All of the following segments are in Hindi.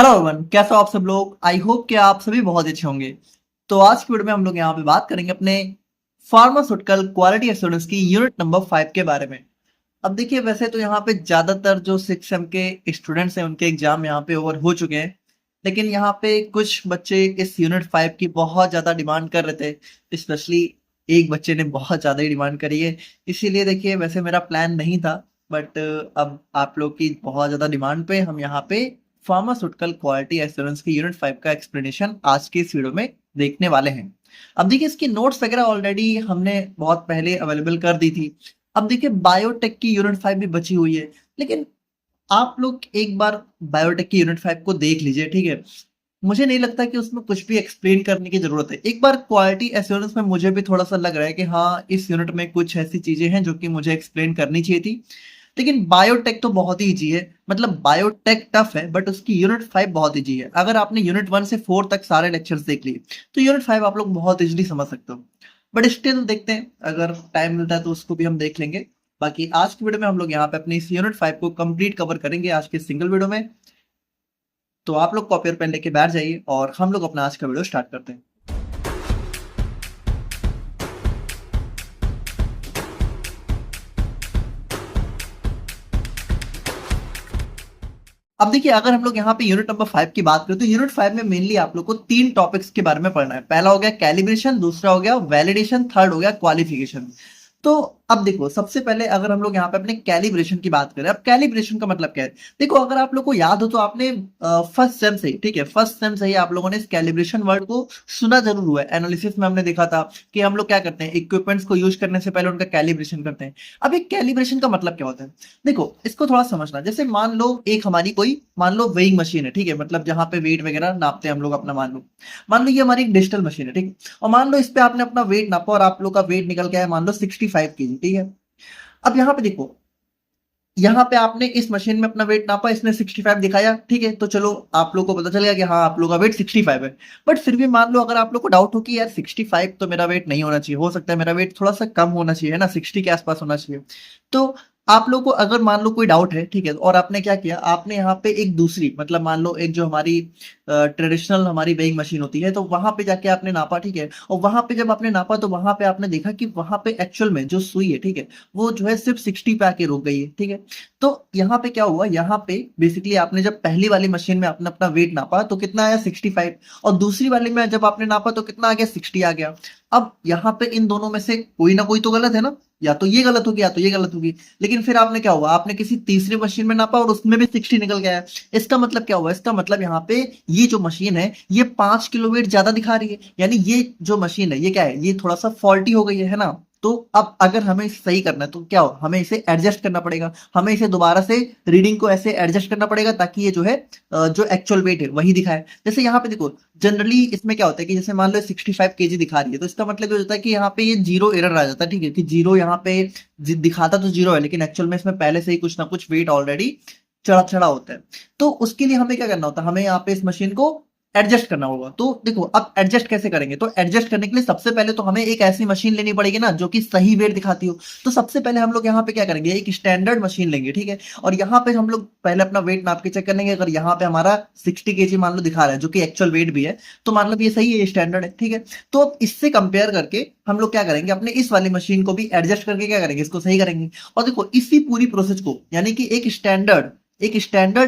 हेलो एवरीवन, कैसे हो आप सब लोग। आई होप कि आप सभी बहुत अच्छे होंगे। तो आज की वीडियो में हम लोग यहाँ पे बात करेंगे अपने फार्मास्यूटिकल क्वालिटी एश्योरेंस की यूनिट नंबर 5 के बारे में। अब देखिए, वैसे तो यहाँ पे ज्यादातर जो 6 सेम के स्टूडेंट्स हैं उनके एग्जाम यहाँ पे ओवर हो चुके हैं, लेकिन यहाँ पे कुछ बच्चे इस यूनिट 5 की बहुत ज्यादा डिमांड कर रहे थे। स्पेशली एक बच्चे ने बहुत ज्यादा ही डिमांड करी है, इसीलिए देखिए वैसे मेरा प्लान नहीं था, बट अब आप लोग की बहुत ज्यादा डिमांड पे हम यहाँ पे फार्मास्यूटिकल क्वालिटी एश्योरेंस की यूनिट 5 का एक्सप्लेनेशन आज के इस वीडियो में देखने वाले हैं। अब देखिए, इसकी नोट्स वगैरह ऑलरेडी हमने बहुत पहले अवेलेबल कर दी थी। अब देखिए, बायोटेक की यूनिट 5 भी बची हुई है, लेकिन आप लोग एक बार बायोटेक की यूनिट 5 को देख लीजिए, ठीक है। मुझे नहीं लगता कि उसमें कुछ भी एक्सप्लेन करने की जरूरत है। एक बार क्वालिटी एश्योरेंस में मुझे भी थोड़ा सा लग रहा है कि हाँ, इस यूनिट में कुछ ऐसी चीजें हैं जो कि मुझे एक्सप्लेन करनी चाहिए थी। लेकिन बायोटेक तो बहुत ही इजी है, मतलब बायोटेक टफ है बट उसकी यूनिट 5 बहुत इजी है। अगर आपने यूनिट 1 से 4 तक सारे लेक्चर्स देख लिए तो यूनिट 5 आप लोग बहुत इजीली समझ सकते हो। बट स्टिल देखते हैं, अगर टाइम मिलता है तो उसको भी हम देख लेंगे। बाकी आज की वीडियो में हम लोग यहाँ पे अपनी इस यूनिट 5 को कंप्लीट कवर करेंगे आज के सिंगल वीडियो में। तो आप लोग कॉपी और पेन लेके बैठ जाइए और हम लोग अपना आज का वीडियो स्टार्ट करते हैं। अब देखिए, अगर हम लोग यहाँ पे यूनिट नंबर 5 की बात करें तो यूनिट 5 में मेनली आप लोग को 3 टॉपिक्स के बारे में पढ़ना है। पहला हो गया कैलिब्रेशन, दूसरा हो गया वैलिडेशन, थर्ड हो गया क्वालिफिकेशन। तो अब देखो, सबसे पहले अगर हम लोग यहाँ पे अपने कैलिब्रेशन की बात करें, अब कैलिब्रेशन का मतलब क्या है। देखो, अगर आप लोग को याद हो तो आपने फर्स्ट सेम से ही, ठीक है, फर्स्ट सेम से ही आप लोगों ने इस कैलिब्रेशन वर्ड को सुना जरूर हुआ है। एनालिसिस में हमने देखा था कि हम लोग क्या करते हैं, इक्विपमेंट्स को यूज करने से पहले उनका कैलिब्रेशन करते हैं। अब एक कैलिब्रेशन का मतलब क्या होता है, देखो इसको थोड़ा समझना। जैसे मान लो एक हमारी कोई, मान लो वेइंग मशीन है, ठीक है, मतलब जहां पे वेट वगैरह नापते हैं हम लोग अपना। मान लो ये हमारी एक डिजिटल मशीन है, ठीक है। और मान लो इस पे आपने अपना वेट नापा और आप लोग का वेट निकल गया है मान लो 65 kg, ठीक है। अब यहाँ पे देखो, यहाँ पे आपने इस मशीन में अपना वेट नापा, इसने 65 दिखाया, ठीक है। तो चलो आप लोग को पता चल गया कि हाँ, आप लोग का वेट 65 है। बट फिर भी मान लो अगर आप लोग को डाउट हो कि यार 65 तो मेरा वेट नहीं होना चाहिए, हो सकता है मेरा वेट थोड़ा सा कम होना चाहिए, है ना, 60 के आसपास होना चाहिए। तो आप लोग को अगर मान लो कोई डाउट है, ठीक है, और आपने क्या किया, आपने यहाँ पे एक दूसरी, मतलब मान लो एक जो हमारी ट्रेडिशनल हमारी वेइंग मशीन होती है, तो वहां पे जाके आपने नापा, ठीक है। और वहां पे जब आपने नापा तो वहां पे आपने देखा कि वहां पे एक्चुअल में जो सुई है, ठीक है, वो जो है सिर्फ 60 पे आके रुक गई है, ठीक है। तो यहाँ पे क्या हुआ, यहाँ पे बेसिकली आपने जब पहली वाली मशीन में आपने अपना वेट नापा तो कितना आया 65, और दूसरी वाली में जब आपने नापा तो कितना आ गया 60 आ गया। अब यहाँ पे इन दोनों में से कोई ना कोई तो गलत है ना, या तो ये गलत होगी या तो ये गलत होगी। लेकिन फिर आपने क्या हुआ, आपने किसी तीसरी मशीन में नापा और उसमें भी 60 निकल गया है। इसका मतलब क्या हुआ, इसका मतलब यहाँ पे ये जो मशीन है ये 5 किलो वेट ज्यादा दिखा रही है, यानी ये जो मशीन है ये क्या है, ये थोड़ा सा फॉल्टी हो गई है ना। तो अब अगर हमें इसे सही करना है तो क्या हो, हमें इसे एडजस्ट करना पड़ेगा, हमें इसे दोबारा से रीडिंग को ऐसे एडजस्ट करना पड़ेगा ताकि ये जो है जो एक्चुअल वेट है वही दिखाए। जैसे यहाँ पे देखो, जनरली इसमें क्या होता है कि जैसे मान लो 65 kg दिखा रही है, तो इसका मतलब ये होता है कि यहाँ पे ये जीरो एरर आ जाता है, ठीक है, कि जीरो यहाँ पे दिखाता तो जीरो है, लेकिन एक्चुअल में इसमें पहले से ही कुछ ना कुछ वेट ऑलरेडी चढ़ा चढ़ा होता है। तो उसके लिए हमें क्या करना होता है, हमें यहाँ पे इस मशीन को एडजस्ट करना होगा। तो देखो, अब एडजस्ट कैसे करेंगे, तो एडजस्ट करने के लिए सबसे पहले तो हमें एक ऐसी मशीन लेनी पड़ेगी ना जो कि सही वेट दिखाती हो। तो सबसे पहले हम लोग यहाँ पे क्या करेंगे, एक स्टैंडर्ड मशीन लेंगे, ठीक है। और यहाँ पे हम लोग पहले अपना वेट नाप के चेक कर लेंगे। अगर यहाँ पे हमारा 60 kg मान लो दिखा रहा है, जो कि एक्चुअल वेट भी है, तो मान लो ये सही है, ये स्टैंडर्ड है, ठीक है। तो अब इससे कंपेयर करके हम लोग क्या करेंगे, अपने इस वाली मशीन को भी एडजस्ट करके क्या करेंगे, इसको सही करेंगे। और देखो, इसी पूरी प्रोसेस को, यानी कि एक स्टैंडर्ड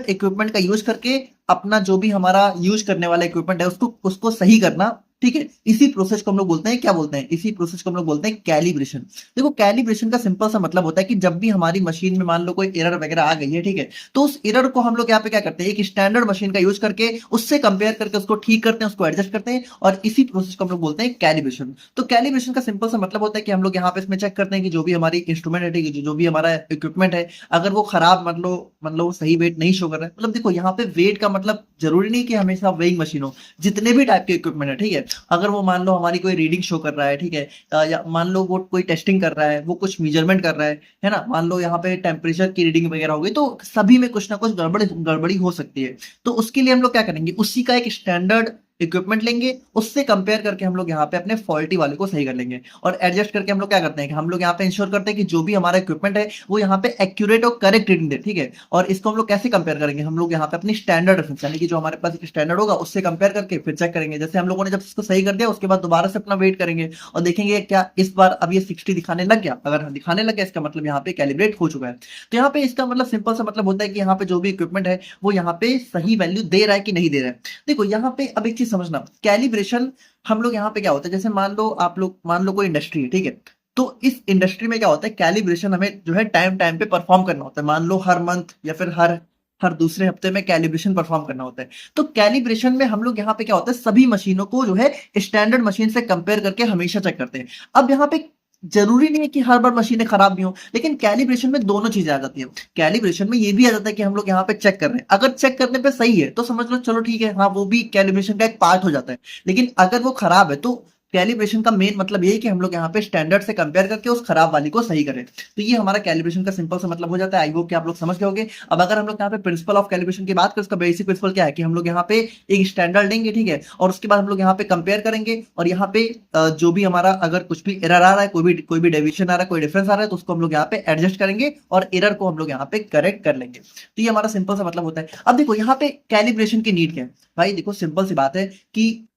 इक्विपमेंट का यूज करके अपना जो भी हमारा यूज करने वाला इक्विपमेंट है उसको उसको सही करना, ठीक है। इसी प्रोसेस को हम लोग बोलते हैं, क्या बोलते हैं, इसी प्रोसेस को हम लोग बोलते हैं कैलिब्रेशन। देखो, कैलिब्रेशन का सिंपल सा मतलब होता है कि जब भी हमारी मशीन में मान लो कोई एरर वगैरह आ गई है, ठीक है, तो उस एरर को हम लोग यहाँ पे क्या करते हैं, एक स्टैंडर्ड मशीन का यूज करके उससे कंपेयर करके उसको ठीक करते हैं, उसको एडजस्ट करते हैं, और इसी प्रोसेस को हम लोग बोलते हैं कैलिब्रेशन। तो कैलिब्रेशन का सिंपल सा मतलब होता है कि हम लोग यहाँ पे इसमें चेक करते हैं कि जो भी हमारी इंस्ट्रूमेंट है, ठीक है, जो भी हमारा इक्विपमेंट है, अगर वो खराब, मतलब वो सही वेट नहीं शो कर रहा है। मतलब देखो, यहाँ पे वेट का मतलब जरूरी नहीं कि हमेशा वेइंग मशीन हो, जितने भी टाइप के इक्विपमेंट है, ठीक है, अगर वो मान लो हमारी कोई रीडिंग शो कर रहा है, ठीक है, या मान लो वो कोई टेस्टिंग कर रहा है, वो कुछ मेजरमेंट कर रहा है ना, मान लो यहाँ पे टेम्परेचर की रीडिंग वगैरह हो गई, तो सभी में कुछ ना कुछ गड़बड़ी गड़बड़ी हो सकती है। तो उसके लिए हम लोग क्या करेंगे, उसी का एक स्टैंडर्ड इक्विपमेंट लेंगे, उससे कंपेयर करके हम लोग यहाँ पे अपने फॉल्टी वाले को सही कर लेंगे और एडजस्ट करके हम लोग क्या करते हैं कि हम लोग यहाँ पे इंश्योर करते हैं कि जो भी हमारा इक्विपमेंट है वो यहाँ पे एक्यूरेट और करेक्ट रीडिंग दे, ठीक है। और इसको हम लोग कैसे कंपेयर करेंगे, हम लोग यहाँ पे अपनी स्टैंडर्ड रेफरेंस यानी कि जो हमारे पास स्टैंडर्ड होगा उससे कंपेयर करके फिर चेक करेंगे। जैसे हम लोगों ने जब इसको सही कर दिया उसके बाद दोबारा से अपना वेट करेंगे और देखेंगे क्या इस बार अब ये 60 दिखाने लग गया। अगर दिखाने लग गया इसका मतलब यहाँ पे कैलिब्रेट हो चुका है। तो यहाँ पे इसका मतलब सिंपल सा मतलब होता है कि यहाँ पे जो भी इक्विपमेंट है वो यहाँ पे सही वैल्यू दे रहा है कि नहीं दे रहा है। देखो यहाँ पे अब एक चीज समझना, कैलिब्रेशन हम लोग यहाँ पे क्या होता है, जैसे मान लो आप लोग मान लो कोई इंडस्ट्री है, ठीक है। तो इस इंडस्ट्री में क्या होता है, कैलिब्रेशन हमें जो है टाइम टाइम पे परफॉर्म करना होता है। मान लो हर मंथ या फिर हर हर दूसरे हफ्ते में कैलिब्रेशन परफॉर्म करना होता है। तो कैलिब्रेशन में हम लोग यहाँ पे क्या होता है, सभी मशीनों को जो है स्टैंडर्ड मशीन से कंपेयर करके हमेशा चेक करते हैं। अब यहाँ पे जरूरी नहीं है कि हर बार मशीनें खराब भी हो, लेकिन कैलिब्रेशन में दोनों चीजें आ जाती है। कैलिब्रेशन में ये भी आ जाता है कि हम लोग यहाँ पे चेक कर रहे हैं, अगर चेक करने पे सही है तो समझ लो चलो ठीक है, हाँ वो भी कैलिब्रेशन का एक पार्ट हो जाता है। लेकिन अगर वो खराब है तो कैलिब्रेशन का मेन मतलब यही कि हम लोग यहाँ पे स्टैंडर्ड से कंपेयर करके उस खराब वाली को सही करें। तो ये हमारा कैलिब्रेशन का सिंपल सा मतलब हो जाता है। आई होप कि आप लोग समझ गए होंगे। अब अगर हम लोग यहाँ पे प्रिंसिपल ऑफ कैलिब्रेशन की बात करें, उसका बेसिक प्रिंसिपल क्या है कि हम लोग यहाँ पे एक स्टैंडर्ड लेंगे, ठीक है, और उसके बाद हम लोग यहाँ पे कंपेयर करेंगे और यहाँ पे जो भी हमारा अगर कुछ भी एरर आ रहा है, कोई भी डेविएशन आ रहा है, कोई डिफरेंस आ रहा है, तो उसको हम लोग यहाँ पे एडजस्ट करेंगे और एरर को हम लोग यहाँ पे करेक्ट कर लेंगे। तो ये हमारा सिंपल सा मतलब होता है। अब देखो यहाँ पे कैलिब्रेशन की नीड क्या है भाई, देखो सिंपल सी बात है कि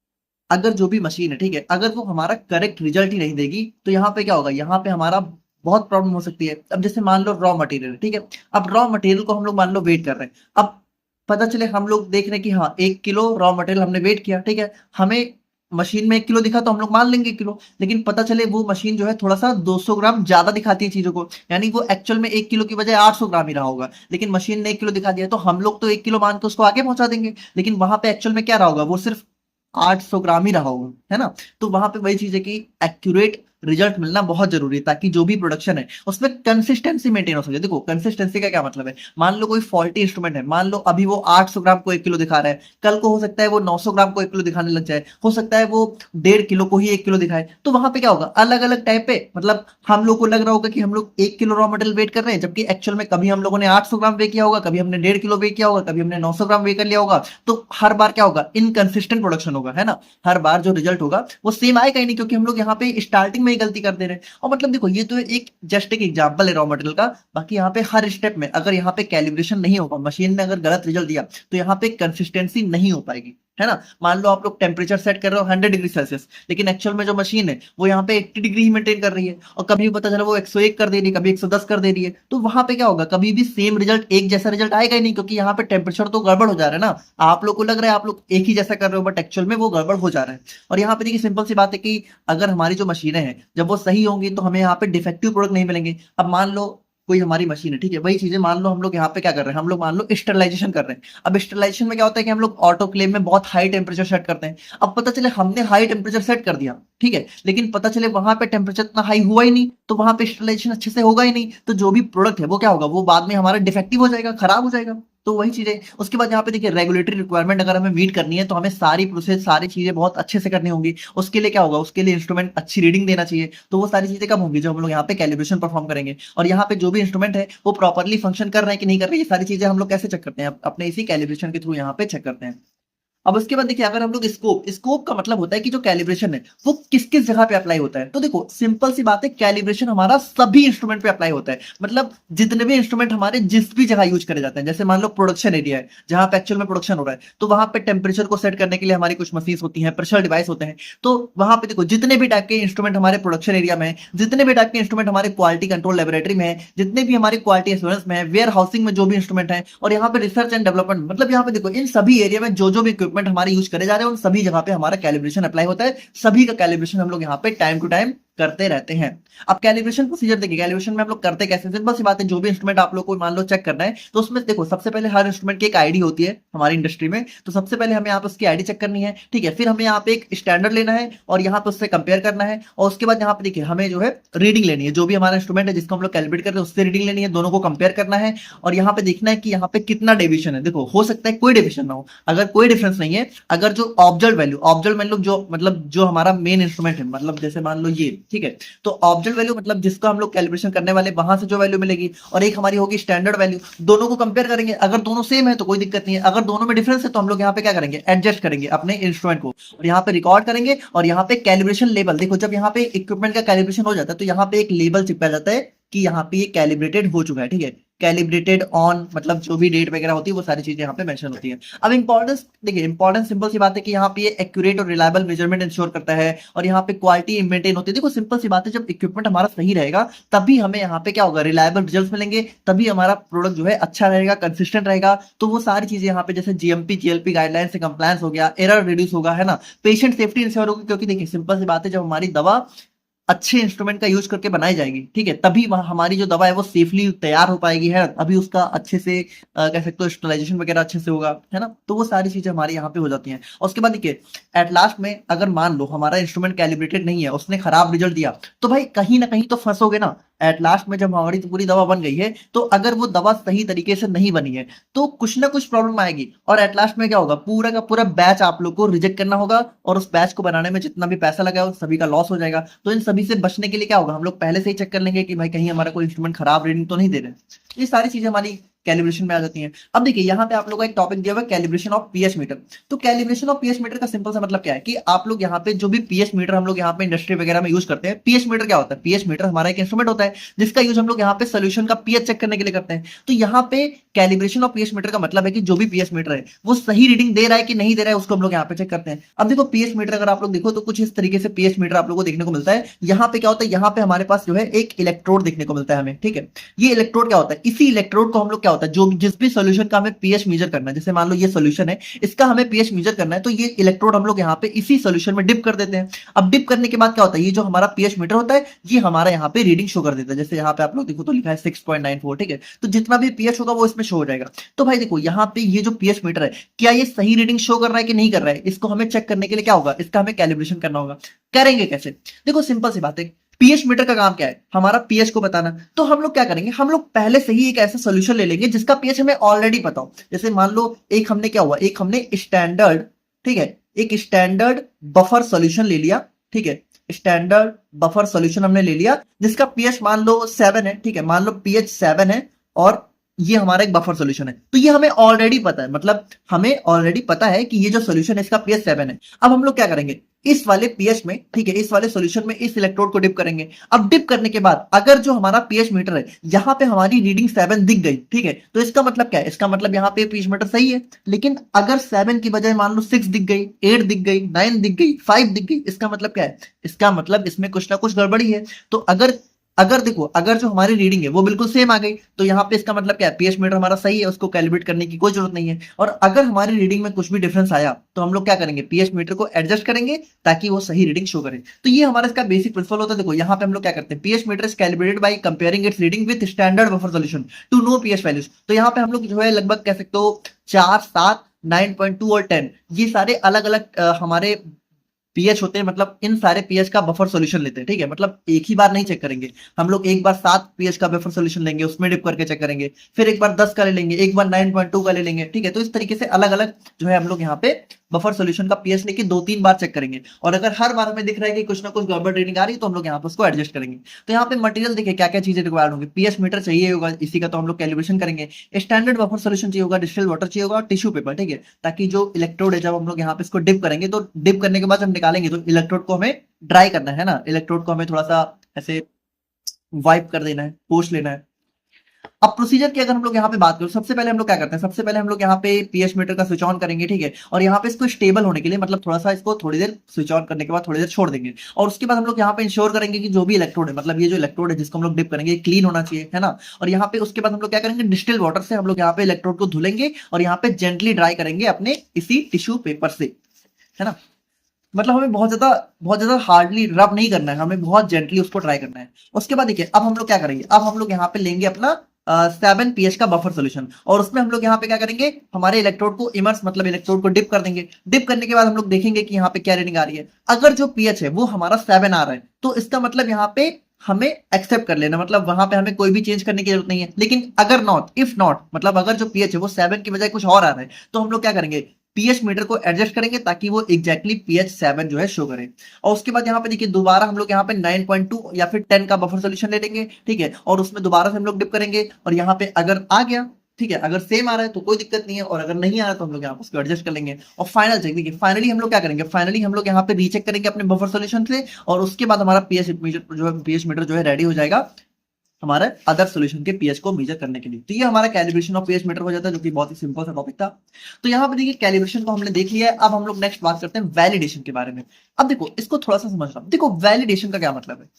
अगर जो भी मशीन है, ठीक है, अगर वो हमारा करेक्ट रिजल्ट ही नहीं देगी तो यहाँ पे क्या होगा, यहाँ पे हमारा बहुत प्रॉब्लम हो सकती है। अब जैसे मान लो रॉ मटेरियल, ठीक है, अब रॉ मटेरियल को हम लोग मान लो वेट कर रहे हैं। अब पता चले हम लोग देख रहे हैं कि हाँ 1 किलो रॉ मटेरियल हमने वेट किया, ठीक है, हमें मशीन में 1 किलो दिखा तो हम लोग मान लेंगे 1 किलो। लेकिन पता चले वो मशीन जो है थोड़ा सा 200 ग्राम ज्यादा दिखाती है चीजों को, यानी वो एक्चुअल में 1 किलो की बजाय 800 ग्राम ही रहा होगा, लेकिन मशीन ने 1 किलो दिखा दिया, तो हम लोग तो 1 किलो मान के उसको आगे पहुंचा देंगे। लेकिन वहां पे एक्चुअल में क्या रहा होगा, वो सिर्फ 800 ग्राम ही रहा होगा, है ना। तो वहां पे वही चीज है कि एक्यूरेट रिजल्ट मिलना बहुत जरूरी है ताकि जो भी प्रोडक्शन है उसमें कंसिस्टेंसी मेंटेन हो सके। देखो कंसिस्टेंसी का क्या मतलब है, मान लो कोई फॉल्टी इंस्ट्रूमेंट है, मान लो अभी वो 800 ग्राम को 1 किलो दिखा रहा है, कल को हो सकता है वो 900 ग्राम को 1 किलो दिखाने लग जाए, हो सकता है वो 1.5 किलो को ही 1 किलो दिखाए। तो वहां पे क्या होगा, अलग अलग टाइप पे, मतलब हम लोग को लग रहा होगा कि हम लोग 1 किलो रॉ मटेरियल वेट कर रहे हैं, जबकि एक्चुअल में कभी हम लोगों ने 800 ग्राम वे किया होगा, कभी हमने 1.5 किलो वे किया होगा, कभी हमने 900 ग्राम वे कर लिया होगा। तो हर बार क्या होगा, इनकंसिस्टेंट प्रोडक्शन होगा, है ना। हर बार जो रिजल्ट होगा वो सेम आएगा ही नहीं, क्योंकि हम लोग यहाँ पे स्टार्टिंग में ही गलती कर दे रहे हैं। और मतलब देखो ये तो एक जस्ट एक एग्जांपल है रॉ मटेरियल का, बाकी यहाँ पे हर स्टेप में अगर यहाँ पे कैलिब्रेशन नहीं होगा, मशीन ने अगर गलत रिजल्ट दिया तो यहाँ पे कंसिस्टेंसी नहीं हो पाएगी, है ना। मान लो आप लोग टेम्परेचर सेट कर रहे हो 100 डिग्री सेल्सियस, लेकिन एक्चुअल में जो मशीन है वो यहाँ पे 80 डिग्री ही मेंटेन कर रही है, और कभी पता चला वो 101 कर दे रही है, कभी 110 कर दे रही है। तो वहां पे क्या होगा, कभी भी सेम रिजल्ट, एक जैसा रिजल्ट आएगा ही नहीं, क्योंकि यहाँ पे टेम्परेचर तो गड़बड़ हो जा रहा है ना। आप लोग को लग रहा है आप लोग एक ही जैसा कर रहे हो, बट एक्चुअल में वो गड़बड़ हो जा रहा है। और यहाँ पे देखिए सिंपल सी बात है कि अगर हमारी जो मशीनें हैं जब वो सही होंगी तो हमें यहाँ पे डिफेक्टिव प्रोडक्ट नहीं मिलेंगे। अब मान लो कोई हमारी मशीन है, ठीक है, वही चीजें मान लो हम लोग यहाँ पे क्या कर रहे हैं, हम लोग मान लो स्टरलाइजेशन कर रहे हैं। अब स्टरलाइजेशन में क्या होता है कि हम लोग ऑटोक्लेव में बहुत हाई टेम्परेचर सेट करते हैं। अब पता चले हमने हाई टेम्परेचर सेट कर दिया, ठीक है, लेकिन पता चले वहां पे टेम्परेचर इतना हाई हुआ ही नहीं, तो वहां पे स्टरलाइजेशन अच्छे से होगा ही नहीं, तो जो भी प्रोडक्ट है वो क्या होगा, वो बाद में हमारा डिफेक्टिव हो जाएगा, खराब हो जाएगा। तो वही चीज है। उसके बाद यहाँ पे देखिए रेगुलेटरी रिक्वायरमेंट अगर हमें मीट करनी है तो हमें सारी प्रोसेस, सारी चीजें बहुत अच्छे से करनी होंगी। उसके लिए क्या होगा, उसके लिए इंस्ट्रूमेंट अच्छी रीडिंग देना चाहिए। तो वो सारी चीजें कब होंगी, जब हम लोग यहाँ पे कैलिब्रेशन परफॉर्म करेंगे। और यहाँ पे जो भी इंस्ट्रूमेंट है वो प्रॉपरली फंक्शन कर रहे हैं कि नहीं कर रहे, ये सारी चीजें हम लोग कैसे चेक करते हैं, अपने इसी कैलिब्रेशन के थ्रू यहाँ पे चेक करते हैं। अब उसके बाद देखिए अगर हम लोग स्कोप का मतलब होता है कि जो कैलिब्रेशन है वो किस किस जगह पे अप्लाई होता है। तो देखो सिंपल सी बात है, कैलिब्रेशन हमारा सभी इंस्ट्रूमेंट पे अप्लाई होता है, मतलब जितने भी इंस्ट्रूमेंट हमारे जिस भी जगह यूज करे जाते हैं। जैसे मान लो प्रोडक्शन एरिया है जहां पे एक्चुअल में प्रोडक्शन हो रहा है, तो वहां पे टेम्परेचर को सेट करने के लिए हमारी कुछ मशीन होती है, प्रेशर डिवाइस होते हैं। तो वहां पे देखो जितने भी टाइप के इंस्ट्रूमेंट हमारे प्रोडक्शन एरिया में है, जितने भी टाइप के इंस्ट्रूमेंट हमारे क्वालिटी कंट्रोल लेबोरेटरी में है, जितने भी हमारी क्वालिटी एश्योरेंस में है, वेयर हाउसिंग में जो भी इंस्ट्रूमेंट है, और यहाँ पे रिसर्च एंड डेवलपमेंट, मतलब यहाँ पे देखो इन सभी एरिया में जो जो भी इक्विपमेंट हमारे यूज करे जा रहे हैं उन सभी जगह पे हमारा कैलिब्रेशन अप्लाई होता है। सभी का कैलिब्रेशन हम लोग यहाँ पे टाइम टू टाइम करते रहते हैं। अब कैलिब्रेशन प्रोसीजर देखिए, कैलिब्रेशन में हम लोग करते कैसे, सिंपल सी बात है, जो भी इंस्ट्रूमेंट आप लोग को मान लो चेक करना है तो उसमें देखो सबसे पहले हर इंस्ट्रूमेंट की एक आईडी होती है हमारी इंडस्ट्री में। तो सबसे पहले हमें यहाँ पे उसकी आईडी चेक करनी है, ठीक है, फिर हमें यहाँ पे एक स्टैंडर्ड लेना है और यहाँ पे उससे कंपेयर करना है, और उसके बाद यहाँ पे देखिए हमें जो है रीडिंग लेनी है, जो भी हमारा इंस्ट्रूमेंट है जिसको हम लोग कैलिब्रेट कर रहे हैं उससे रीडिंग लेनी है, दोनों को कंपेयर करना है, और यहाँ पे देखना है कि यहाँ पे कितना डेविएशन है। देखो हो सकता है कोई डेविएशन ना हो, अगर कोई डिफरेंस नहीं है, अगर जो ऑब्जर्व वैल्यू जो मतलब जो हमारा मेन इंस्ट्रूमेंट है, मतलब जैसे मान लो ये ठीक है। तो ऑब्जेक्ट वैल्यू मतलब जिसको हम लोग कैलिब्रेशन करने वाले वहां से जो वैल्यू मिलेगी, और एक हमारी होगी स्टैंडर्ड वैल्यू। दोनों को कंपेयर करेंगे, अगर दोनों सेम है तो कोई दिक्कत नहीं है, अगर दोनों में डिफरेंस है तो हम लोग यहाँ पे क्या करेंगे, एडजस्ट करेंगे अपने इंस्ट्रूमेंट को, और यहाँ पे रिकॉर्ड करेंगे। और यहाँ पे कैलिब्रेशन लेवल देखो, जब यहाँ पे इक्विपमेंट का कैलिब्रेशन हो जाता है तो यहाँ पे एक लेबल चिपका जाता है कि यहाँ पे ये कैलिब्रेटेड हो चुका है, ठीक है। कैलिब्रेटेड ऑन मतलब जो भी डेट वगैरह होती है वो सारी चीजें यहाँ पे मेंशन होती है। अब इंपॉर्टेंस देखिए, इंपॉर्टेंस सिंपल सी बात है कि यहाँ पे ये एक्यूरेट और रिलायबल मेजरमेंट इंश्योर करता है, और यहाँ पे क्वालिटी मेंटेन होती है। देखो सिंपल सी बात है, जब इक्विपमेंट हमारा सही रहेगा तभी हमें यहाँ पे क्या होगा, रिलायबल रिजल्ट मिलेंगे, तभी हमारा प्रोडक्ट जो है अच्छा रहेगा, कंसिस्टेंट रहेगा। तो वो सारी चीजें यहाँ पे जैसे जीएमपी जीएलपी गाइडलाइन से कंप्लायंस हो गया, एरर रिड्यूस होगा, है ना, पेशेंट सेफ्टी इंश्योर होगी। क्योंकि देखिए सिंपल सी बात है, जब हमारी दवा अच्छे इंस्ट्रूमेंट का यूज करके बनाई जाएगी, ठीक है, तभी वह हमारी जो दवा है वो सेफली तैयार हो पाएगी, है, अभी उसका अच्छे से कह सकते हो स्टरलाइजेशन वगैरह अच्छे से होगा, है ना। तो वो सारी चीजें हमारे यहाँ पे हो जाती हैं। और उसके बाद देखिए, एट लास्ट में अगर मान लो हमारा इंस्ट्रूमेंट कैलिब्रेटेड नहीं है, उसने खराब रिजल्ट दिया, तो भाई कहीं ना कहीं तो फंसोगे ना। एट लास्ट में जब हमारी तो पूरी दवा बन गई है, तो अगर वो दवा सही तरीके से नहीं बनी है तो कुछ ना कुछ प्रॉब्लम आएगी, और एट लास्ट में क्या होगा, पूरा का पूरा बैच आप लोग को रिजेक्ट करना होगा, और उस बैच को बनाने में जितना भी पैसा लगा है उस सभी का लॉस हो जाएगा। तो इन सभी से बचने के लिए क्या होगा, हम लोग पहले से ही चेक कर लेंगे कि भाई कहीं हमारा कोई इंस्ट्रूमेंट खराब रीडिंग तो नहीं दे रहे। ये सारी चीजें हमारी कैलिब्रेशन में आ जाती हैं। अब देखिए यहाँ पे आप लोगों का एक टॉपिक दिया हुआ है कैलिब्रेशन ऑफ पीएच मीटर। तो कैलिब्रेशन ऑफ पीएच मीटर का सिंपल सा मतलब क्या है कि आप लोग यहाँ पे जो भी पीएच मीटर हम लोग यहाँ पे इंडस्ट्री वगैरह में यूज करते हैं, पीएच मीटर क्या होता है, पीएच मीटर हमारा एक इंस्ट्रूमेंट होता है जिसका यूज हम लोग यहाँ पे सोल्यूशन का पीएच चेक करने के लिए करते हैं। तो यहाँ पे कैलिब्रेशन ऑफ पीएच मीटर का मतलब है कि जो भी पीएच मीटर है वो सही रीडिंग दे रहा है कि नहीं दे रहा है, उसको हम लोग यहाँ पे चेक करते हैं। अब देखो पीएच मीटर अगर आप लोग देखो तो कुछ इस तरीके से पीएच मीटर आप लोग को देखने को मिलता है। यहाँ पे क्या होता है, यहाँ पे हमारे पास जो है एक इलेक्ट्रोड देखने को मिलता है हमें, ठीक है। ये इलेक्ट्रोड क्या होता है, इसी इलेक्ट्रोड को हम लोग क्या होता है, जो जिस भी सोल्यूशन का हमें पीएच मेजर करना है, जैसे मान लो ये सोल्यूशन है, इसका हमें पीएच मेजर करना है, तो ये इलेक्ट्रोड हम लोग यहाँ पे इसी सोल्यूशन में डिप कर देते हैं। अब डिप करने के बाद क्या होता है, ये जो हमारा पीएच मीटर होता है ये हमारा यहाँ पे रीडिंग शो कर देता है। जैसे यहाँ पे आप लोग देखो तो लिखा है 6.94, ठीक है। तो जितना भी पीएच होगा वो इसमें शो हो जाएगा। तो भाई देखो यहाँ पे ये जो पीएच मीटर है, क्या ये सही रीडिंग शो कर रहा है कि नहीं कर रहा है, इसको हमें चेक करने के लिए क्या होगा, इसका हमें कैलिब्रेशन करना होगा। करेंगे कैसे, देखो सिंपल सी बात है, पीएच मीटर का काम क्या है, हमारा पीएच को बताना। तो हम लोग क्या करेंगे, हम लोग पहले से ही एक ऐसा सोल्यूशन ले लेंगे जिसका पीएच हमें ऑलरेडी पता हो। जैसे मान लो एक हमने क्या हुआ, एक हमने स्टैंडर्ड, ठीक है, एक स्टैंडर्ड बफर सोल्यूशन ले लिया, ठीक है, स्टैंडर्ड बफर सोल्यूशन हमने ले लिया जिसका पीएच मान लो 7 है, ठीक है, मान लो पीएच 7 है, और ये हमारा एक बफर सोल्यूशन है। तो ये हमें ऑलरेडी पता है, मतलब हमें ऑलरेडी पता है कि ये जो सोल्यूशन है इसका पीएच 7 है। अब हम लोग क्या करेंगे, इस वाले पीएच में, ठीक है, इस वाले सॉल्यूशन में इस इलेक्ट्रोड को डिप करेंगे। अब डिप करने के बाद अगर जो हमारा पीएच मीटर है यहां पे हमारी रीडिंग 7 दिख गई, ठीक है, तो इसका मतलब क्या है, इसका मतलब यहाँ पे पीएच मीटर सही है। लेकिन अगर 7 की बजाय मान लो 6 दिख गई, 8 दिख गई, 9 दिख गई, 5 दिख गई, इसका मतलब क्या है, इसका मतलब इसमें कुछ ना कुछ गड़बड़ी है। तो अगर देखो, अगर जो हमारी रीडिंग है वो बिल्कुल सेम आ गई तो यहाँ पे इसका मतलब क्या है, पीएच मीटर हमारा सही है, उसको कैलिब्रेट करने की कोई जरूरत नहीं है। और अगर हमारी रीडिंग में कुछ भी डिफरेंस आया तो हम लोग क्या करेंगे, पीएच मीटर को एडजस्ट करेंगे ताकि वो सही रीडिंग शो करे। तो ये हमारा इसका बेसिक प्रिंसिपल होता है। देखो यहाँ पे हम लोग क्या करते हैं, pH meter is calibrated by comparing its reading with standard buffer solution to know pH values. तो यहाँ पे हम लोग जो है लगभग कह सकते हो 4, 7, 9.2 और 10 ये सारे अलग अलग हमारे पीएच होते हैं, मतलब इन सारे पीएच का बफर सॉल्यूशन लेते हैं, ठीक है। मतलब एक ही बार नहीं चेक करेंगे, हम लोग एक बार 7 पीएच का बफर सॉल्यूशन लेंगे, उसमें डिप करके चेक करेंगे, फिर एक बार 10 का ले लेंगे, एक बार 9.2 का ले लेंगे, ठीक है। तो इस तरीके से अलग अलग जो है हम लोग यहाँ पे बफर सॉल्यूशन का पीएच लेके 2-3 बार चेक करेंगे। और अगर हर बार हमें दिख रहा है कि कुछ ना कुछ गड़बड़ रीडिंग आ रही है तो हम लोग यहाँ पे उसको एडजस्ट करेंगे। तो यहाँ पे मटेरियल देखिए क्या क्या चीजें रिक्वायर्ड होंगी, पीएच मीटर चाहिए होगा, इसी का तो हम लोग कैलिब्रेशन करेंगे। स्टैंडर्ड बफर सॉल्यूशन चाहिए होगा, डिस्टिल्ड वाटर चाहिए होगा, और टिश्यू पेपर, ठीक है, ताकि जो इलेक्ट्रोड है जब हम लोग यहाँ पे इसको डिप करेंगे तो डिप करने के बाद जब निकालेंगे तो इलेक्ट्रोड को हमें ड्राई करना है ना, इलेक्ट्रोड को हमें थोड़ा सा ऐसे वाइप कर देना है, पोंछ लेना है। अब प्रोसीजर की अगर हम लोग यहाँ पे बात करें, सबसे पहले हम लोग क्या करते हैं, सबसे पहले हम लोग यहाँ पे पीएच मीटर का स्विच ऑन करेंगे, ठीक है, और यहाँ पे इसको स्टेबल होने के लिए मतलब थोड़ा सा इसको थोड़ी देर स्विच ऑन करने के बाद थोड़ी देर छोड़ देंगे। और उसके बाद हम लोग यहाँ पे इंश्योर करेंगे कि जो भी इलेक्ट्रोड है, मतलब ये जो इलेक्ट्रोड है जिसको हम लोग डिप करेंगे क्लीन होना चाहिए, है ना। और यहाँ पे उसके बाद हम लोग क्या करेंगे, डिस्टिल वाटर से हम लोग यहाँ पे इलेक्ट्रोड को धुलेंगे और यहाँ पे जेंटली ड्राई करेंगे अपने इसी टिश्यू पेपर से, है ना। मतलब हमें बहुत ज्यादा हार्डली रब नहीं करना है, हमें बहुत जेंटली उसको ट्राई करना है। उसके बाद देखिए अब हम लोग क्या करेंगे, अब हम लोग यहाँ पे लेंगे अपना 7 पीएच का बफर सोल्यूशन, और उसमें हम लोग यहाँ पे क्या करेंगे, हमारे इलेक्ट्रोड को इमर्स मतलब इलेक्ट्रोड को डिप कर देंगे। डिप करने के बाद हम लोग देखेंगे कि यहाँ पे क्या रीडिंग आ रही है। अगर जो पीएच है वो हमारा 7 आ रहा है तो इसका मतलब यहाँ पे हमें एक्सेप्ट कर लेना, मतलब वहां पे हमें कोई भी चेंज करने की जरूरत नहीं है। लेकिन अगर नॉट, इफ नॉट, मतलब अगर जो पीएच है वो 7 की बजाय कुछ और आ रहा है तो हम लोग क्या करेंगे, पीएच मीटर को एडजस्ट करेंगे ताकि वो एग्जैक्टली पीएच 7 जो है शो करे। और उसके बाद यहाँ पे देखिए दोबारा हम लोग यहाँ पे 9.2 या फिर 10 का बफर सोल्यूशन ले लेंगे, ठीक है, और उसमें दोबारा से हम लोग डिप करेंगे और यहाँ पे अगर आ गया, ठीक है, अगर सेम आ रहा है तो कोई दिक्कत नहीं है, और अगर नहीं आ रहा है तो हम लोग यहाँ पे उसको एडजस्ट कर लेंगे। और फाइनल चेक देखिए, फाइनली हम लोग क्या करेंगे, फाइनली हम लोग यहाँ पे रीचेक करेंगे अपने बफर सोल्यूशन से, और उसके बाद हमारा पीएच मीटर जो है रेडी हो जाएगा हमारे अदर सॉल्यूशन के पीएच को मेजर करने के लिए। तो ये हमारा कैलिब्रेशन ऑफ पीएच मीटर हो जाता है, जो कि बहुत ही सिंपल सा टॉपिक था। तो यहाँ पे देखिए कैलिब्रेशन को हमने देख लिया है। अब हम लोग नेक्स्ट बात करते हैं वैलिडेशन के बारे में। अब देखो इसको थोड़ा सा समझना। देखो वैलिडेशन का क्या मतलब है,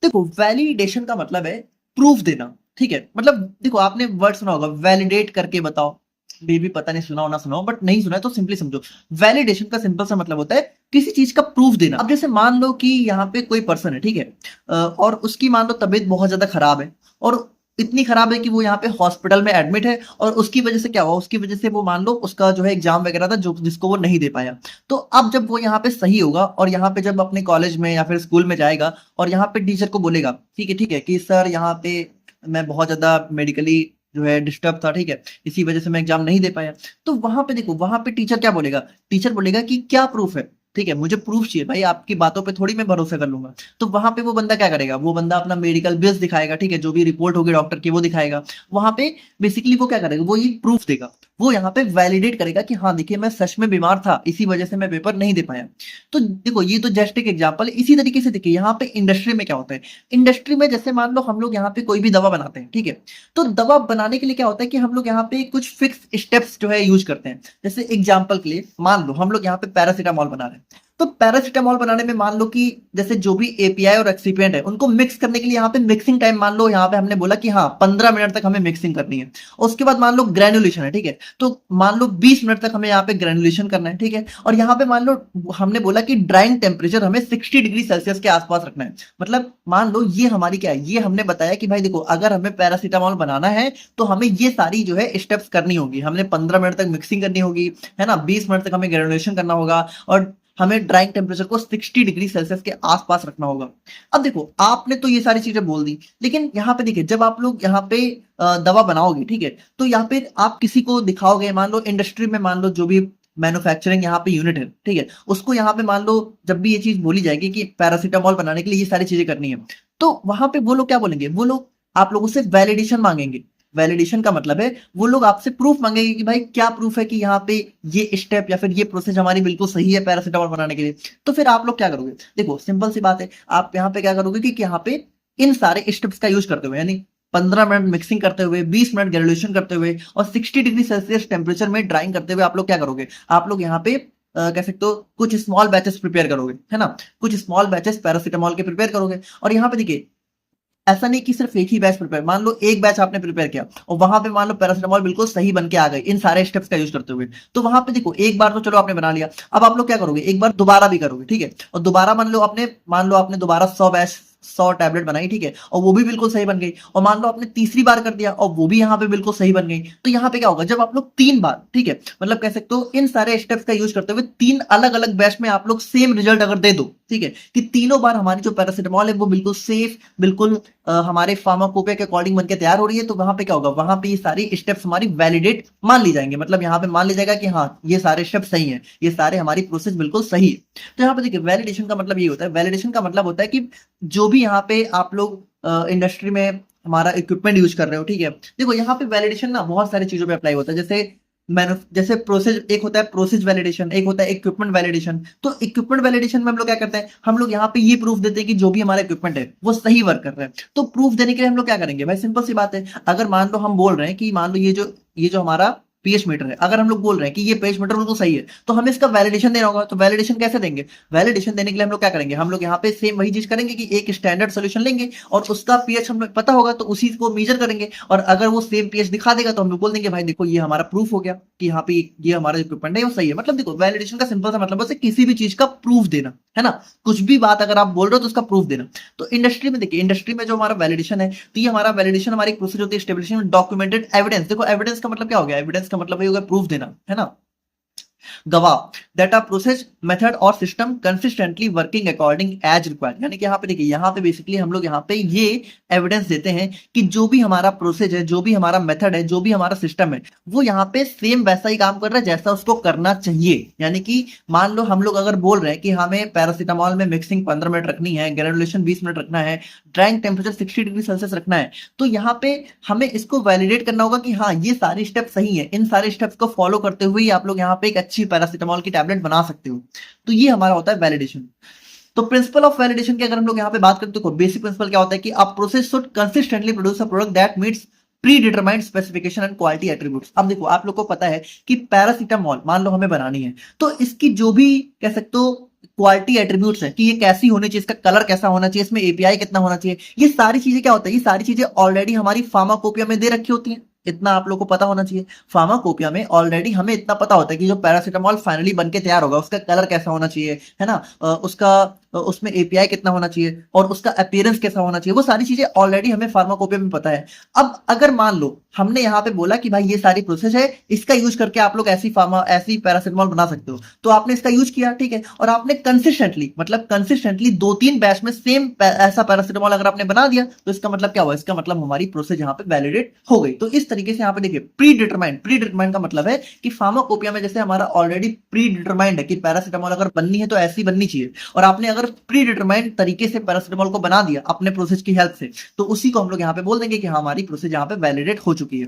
देखो वैलिडेशन का मतलब है प्रूफ देना, ठीक है। मतलब देखो आपने वर्ड सुना होगा वैलिडेट करके बताओ, मे भी पता नहीं सुना हो ना सुना हो, बट नहीं सुना है तो सिंपली समझो, वैलिडेशन का सिंपल सा मतलब होता है किसी चीज का प्रूफ देना। अब जैसे मान लो कि यहाँ पे कोई पर्सन है, ठीक है, और उसकी मान लो तबीयत बहुत ज्यादा खराब है, और इतनी खराब है कि वो यहाँ पे हॉस्पिटल में एडमिट है, और उसकी वजह से क्या हुआ, उसकी वजह से वो मान लो उसका जो है एग्जाम वगैरह था जो जिसको वो नहीं दे पाया। तो अब जब वो यहाँ पे सही होगा और यहाँ पे जब अपने कॉलेज में या फिर स्कूल में जाएगा और यहाँ पे टीचर को बोलेगा, ठीक है कि सर यहाँ पे मैं बहुत ज्यादा मेडिकली जो है डिस्टर्ब था, ठीक है, इसी वजह से मैं एग्जाम नहीं दे पाया। तो वहां पे देखो, वहां पे टीचर क्या बोलेगा, टीचर बोलेगा कि क्या प्रूफ है, ठीक है, मुझे प्रूफ चाहिए भाई, आपकी बातों पे थोड़ी मैं भरोसा कर लूंगा। तो वहां पे वो बंदा क्या करेगा, वो बंदा अपना मेडिकल बिल्स दिखाएगा, ठीक है, जो भी रिपोर्ट होगी डॉक्टर की वो दिखाएगा। वहां पे बेसिकली वो क्या करेगा, वो ये प्रूफ देगा, वो यहाँ पे वैलिडेट करेगा कि हाँ देखिए मैं सच में बीमार था, इसी वजह से मैं पेपर नहीं दे पाया। तो देखो ये तो जस्ट एक एग्जाम्पल है। इसी तरीके से देखिए यहाँ पे इंडस्ट्री में क्या होता है, इंडस्ट्री में जैसे मान लो हम लोग यहाँ पे कोई भी दवा बनाते हैं, ठीक है, तो दवा बनाने के लिए क्या होता है कि हम लोग यहाँ पे कुछ फिक्स स्टेप्स जो है यूज करते हैं। जैसे एग्जाम्पल के लिए मान लो हम लोग यहाँ पे पैरासीटामोल बना रहे हैं, तो पैरासीटामोल बनाने में मान लो कि जैसे जो भी एपीआई और एक्सिपिएंट है उनको मिक्स करने के लिए यहाँ पे मिक्सिंग टाइम मान लो यहाँ पे हमने बोला कि हाँ 15 मिनट तक हमें मिक्सिंग करनी है। उसके बाद मान लो ग्रेनुलेशन है, ठीक है, तो मान लो 20 मिनट तक हमें यहाँ पे ग्रेनुलेशन करना है, ठीक है, और यहाँ पे मान लो हमने बोला कि ड्राइंग टेम्परेचर हमें 60 डिग्री सेल्सियस के आसपास रखना है। मतलब मान लो ये हमारी क्या है, ये हमने बताया कि भाई देखो अगर हमें पैरासीटामोल बनाना है तो हमें ये सारी जो है स्टेप्स करनी होगी। हमने 15 मिनट तक मिक्सिंग करनी होगी, है ना, 20 मिनट तक हमें ग्रेनुलेशन करना होगा, और हमें ड्राइंग टेम्परेचर को 60 डिग्री सेल्सियस के आसपास रखना होगा। अब देखो आपने तो ये सारी चीजें बोल दी, लेकिन यहाँ पे देखिए जब आप लोग यहाँ पे दवा बनाओगे, ठीक है, तो यहाँ पे आप किसी को दिखाओगे, मान लो इंडस्ट्री में मान लो जो भी मैन्युफैक्चरिंग यहाँ पे यूनिट है, ठीक है, उसको यहाँ पे मान लो जब भी ये चीज बोली जाएगी कि पैरासीटामोल बनाने के लिए ये सारी चीजें करनी है, तो वहां पे वो लोग क्या बोलेंगे, वो लोग आप लोगों से वैलिडेशन मांगेंगे। वैलिडेशन का मतलब है वो लोग आपसे प्रूफ मांगेंगे कि भाई क्या प्रूफ है कि यहाँ पे ये स्टेप या फिर ये प्रोसेस हमारी बिल्कुल सही है पैरासीटामोल बनाने के लिए। तो फिर आप लोग क्या करोगे, देखो सिंपल सी बात है, आप यहाँ पे क्या करोगे कि यहाँ पे इन सारे स्टेप्स का यूज करते हुए, यानी 15 मिनट मिक्सिंग करते हुए, 20 मिनट ग्रेजुलेशन करते हुए और 60 डिग्री सेल्सियस टेम्परेचर में ड्राइंग करते हुए, आप लोग क्या करोगे, आप लोग यहाँ पे कह सकते हो कुछ स्मॉल बैचेस प्रिपेयर करोगे, है ना, कुछ स्मॉल बैचेस पैरासीटामोल के प्रिपेयर करोगे। और यहाँ पे देखिए ऐसा नहीं कि सिर्फ एक ही बैच प्रिपेयर, मान लो एक बैच आपने प्रिपेयर किया और वहां पे मान लो पैरासीटामोल बिल्कुल सही बन के आ गई इन सारे स्टेप्स का यूज करते हुए, तो वहां पे देखो एक बार तो चलो आपने बना लिया, अब आप लोग क्या करोगे, एक बार दोबारा भी करोगे, ठीक है, और दोबारा मान लो आपने दोबारा 100 टैबलेट बनाई, ठीक है, और वो भी बिल्कुल सही बन गई, और मान लो आपने तीसरी बार कर दिया और वो भी यहाँ पे बिल्कुल सही बन गई। तो यहाँ पे क्या होगा, जब आप लोग 3 बार, ठीक है, मतलब कह सकते हो इन सारे स्टेप्स का यूज करते हुए 3 अलग अलग बैच में आप लोग सेम रिजल्ट अगर दे दो, ठीक है, कि तीनों बार हमारी जो पैरासीटामोल है वो बिल्कुल सेफ, बिल्कुल हमारे फार्माकोपिया के अकॉर्डिंग बनके तैयार हो रही है, तो वहां पे क्या होगा, वहां पे ये सारी स्टेप्स हमारी वैलिडेट मान ली जाएंगे। मतलब यहाँ पे मान लिया जाएगा कि हाँ ये सारे स्टेप सही है, ये सारे हमारी प्रोसेस बिल्कुल सही है। तो यहाँ पे देखिए वैलिडेशन का मतलब ये होता है, वैलिडेशन का मतलब होता है कि जो भी यहाँ पे आप लोग इंडस्ट्री में हमारा इक्विपमेंट यूज कर रहे हो, ठीक है, देखो यहाँ पे वैलिडेशन ना बहुत सारी चीजों पे अप्लाई होता है। जैसे प्रोसेस, एक होता है प्रोसेस वैलिडेशन, एक होता है इक्विपमेंट वैलिडेशन। तो इक्विपमेंट वैलिडेशन में हम लोग क्या करते हैं, हम लोग यहाँ पे ये प्रूफ देते हैं कि जो भी हमारा इक्विपमेंट है वो सही वर्क कर रहा है। तो प्रूफ देने के लिए हम लोग क्या करेंगे भाई, सिंपल सी बात है, अगर मान लो हम बोल रहे हैं कि मान लो ये जो हमारा पीएच मीटर है, अगर हम लोग बोल रहे हैं कि ये पीएच मीटर बिल्कुल सही है, तो हमें इसका वैलिडेशन देना होगा। तो वैलिडेशन कैसे देंगे, वैलिडेशन देने के लिए हम लोग क्या करेंगे, हम लोग यहाँ पे सेम वही चीज करेंगे कि एक स्टैंडर्ड सोल्यूशन लेंगे और उसका पीएच हमें पता होगा तो उसी को मेजर करेंगे, और अगर वो सेम पीएच दिखा देगा तो हम लोग बोल देंगे भाई देखो ये हमारा प्रूफ हो गया कि यहाँ पे ये हमारा इक्विपमेंट है वो सही है। मतलब देखो वैलिडेशन का सिंपल सा मतलब है किसी भी चीज का प्रूफ देना, है ना, कुछ भी बात अगर आप बोल रहे हो तो उसका प्रूफ देना। तो इंडस्ट्री में देखिए, इंडस्ट्री में जो हमारा वैलिडेशन है, तो ये हमारा वैलिडेशन हमारी प्रोसेस होती है एस्टेब्लिशिंग डॉक्यूमेंटेड एविडेंस। देखो एविडेंस का मतलब क्या हो गया, एविडेंस का मतलब ये हो गया प्रूफ देना, है ना। गवाह दैट आर प्रोसेस मेथड और system consistently working according as required. यानी कि यहाँ पे देखिए, यहाँ पे बेसिकली हम लोग यहाँ पे ये एविडेंस देते हैं कि जो भी हमारा प्रोसेस है, जो भी हमारा मेथड है, जो भी हमारा सिस्टम है, वो यहाँ पे सेम वैसा ही काम कर रहा है जैसा उसको करना चाहिए। यानी कि मान लो हम लोग अगर बोल रहे हैं कि हमें पैरासीटामोल में मिक्सिंग 15 मिनट रखनी है, ग्रेनुलेशन 20 मिनट रखना है, ड्राइंग टेम्परेचर 60 डिग्री सेल्सियस रखना है, तो यहाँ पे हमें इसको वैलिडेट करना होगा कि हाँ, ये सारे स्टेप सही है। इन सारे स्टेप्स को फॉलो करते हुए ही आप लोग यहाँ पे एक अच्छी पैरासीटामोल की टैबलेट बना सकते हो। तो ये हमारा होता है वैलिडेशन। तो प्रिंसिपल ऑफ वैलिडेशन की अगर हम लोग यहाँ पे बात करते हो, बेसिक प्रिंसिपल क्या होता है कि a process should consistently produce a product that meets pre determined specification and quality attributes. अब देखो, आप लोग को पता है कि पैरासीटामोल मान लो हमें बनानी है, तो इसकी जो भी कह सकते हो क्वालिटी एट्रीब्यूट्स है कि ये कैसी होनी चाहिए, इसका कलर कैसा होना चाहिए, इसमें एपीआई कितना होना चाहिए, ये सारी चीजें क्या होता है, ये सारी चीजें ऑलरेडी हमारी फार्माकोपिया में दे रखी होती हैं। इतना आप लोग को पता होना चाहिए। फार्माकोपिया में ऑलरेडी हमें इतना पता होता है कि जो पैरासीटामोल फाइनली बन के तैयार होगा, उसका कलर कैसा होना चाहिए, है ना, उसका उसमें एपीआई कितना होना चाहिए और उसका अपीयरेंस कैसा होना चाहिए, वो सारी चीजें ऑलरेडी हमें फार्माकोपिया में पता है। अब अगर मान लो हमने यहाँ पे बोला कि भाई ये सारी प्रोसेस है, इसका यूज करके आप लोग ऐसी पैरासीटामोल बना सकते हो, तो आपने इसका यूज किया, ठीक है, और आपने कंसिस्टेंटली 2-3 बैच में सेम ऐसा पैरासीटामोल अगर आपने बना दिया, तो इसका मतलब क्या हुआ, इसका मतलब हमारी प्रोसेस यहाँ पे वैलिडेट हो गई। तो इस तरीके से यहाँ पे देखिए, प्री डिटरमाइंड का मतलब है कि फार्माकोपिया में जैसे हमारा ऑलरेडी प्री डिटरमाइंड है कि पैरासीटामोल अगर बननी है तो ऐसी बननी चाहिए, और आपने अगर प्री डिटरमाइंड तरीके से पैरासीटामोल को बना दिया अपने प्रोसेस की हेल्प से, तो उसी को हम लोग यहाँ पे बोल देंगे कि हमारी प्रोसेस यहाँ पे वैलिडेट हो चुकी है।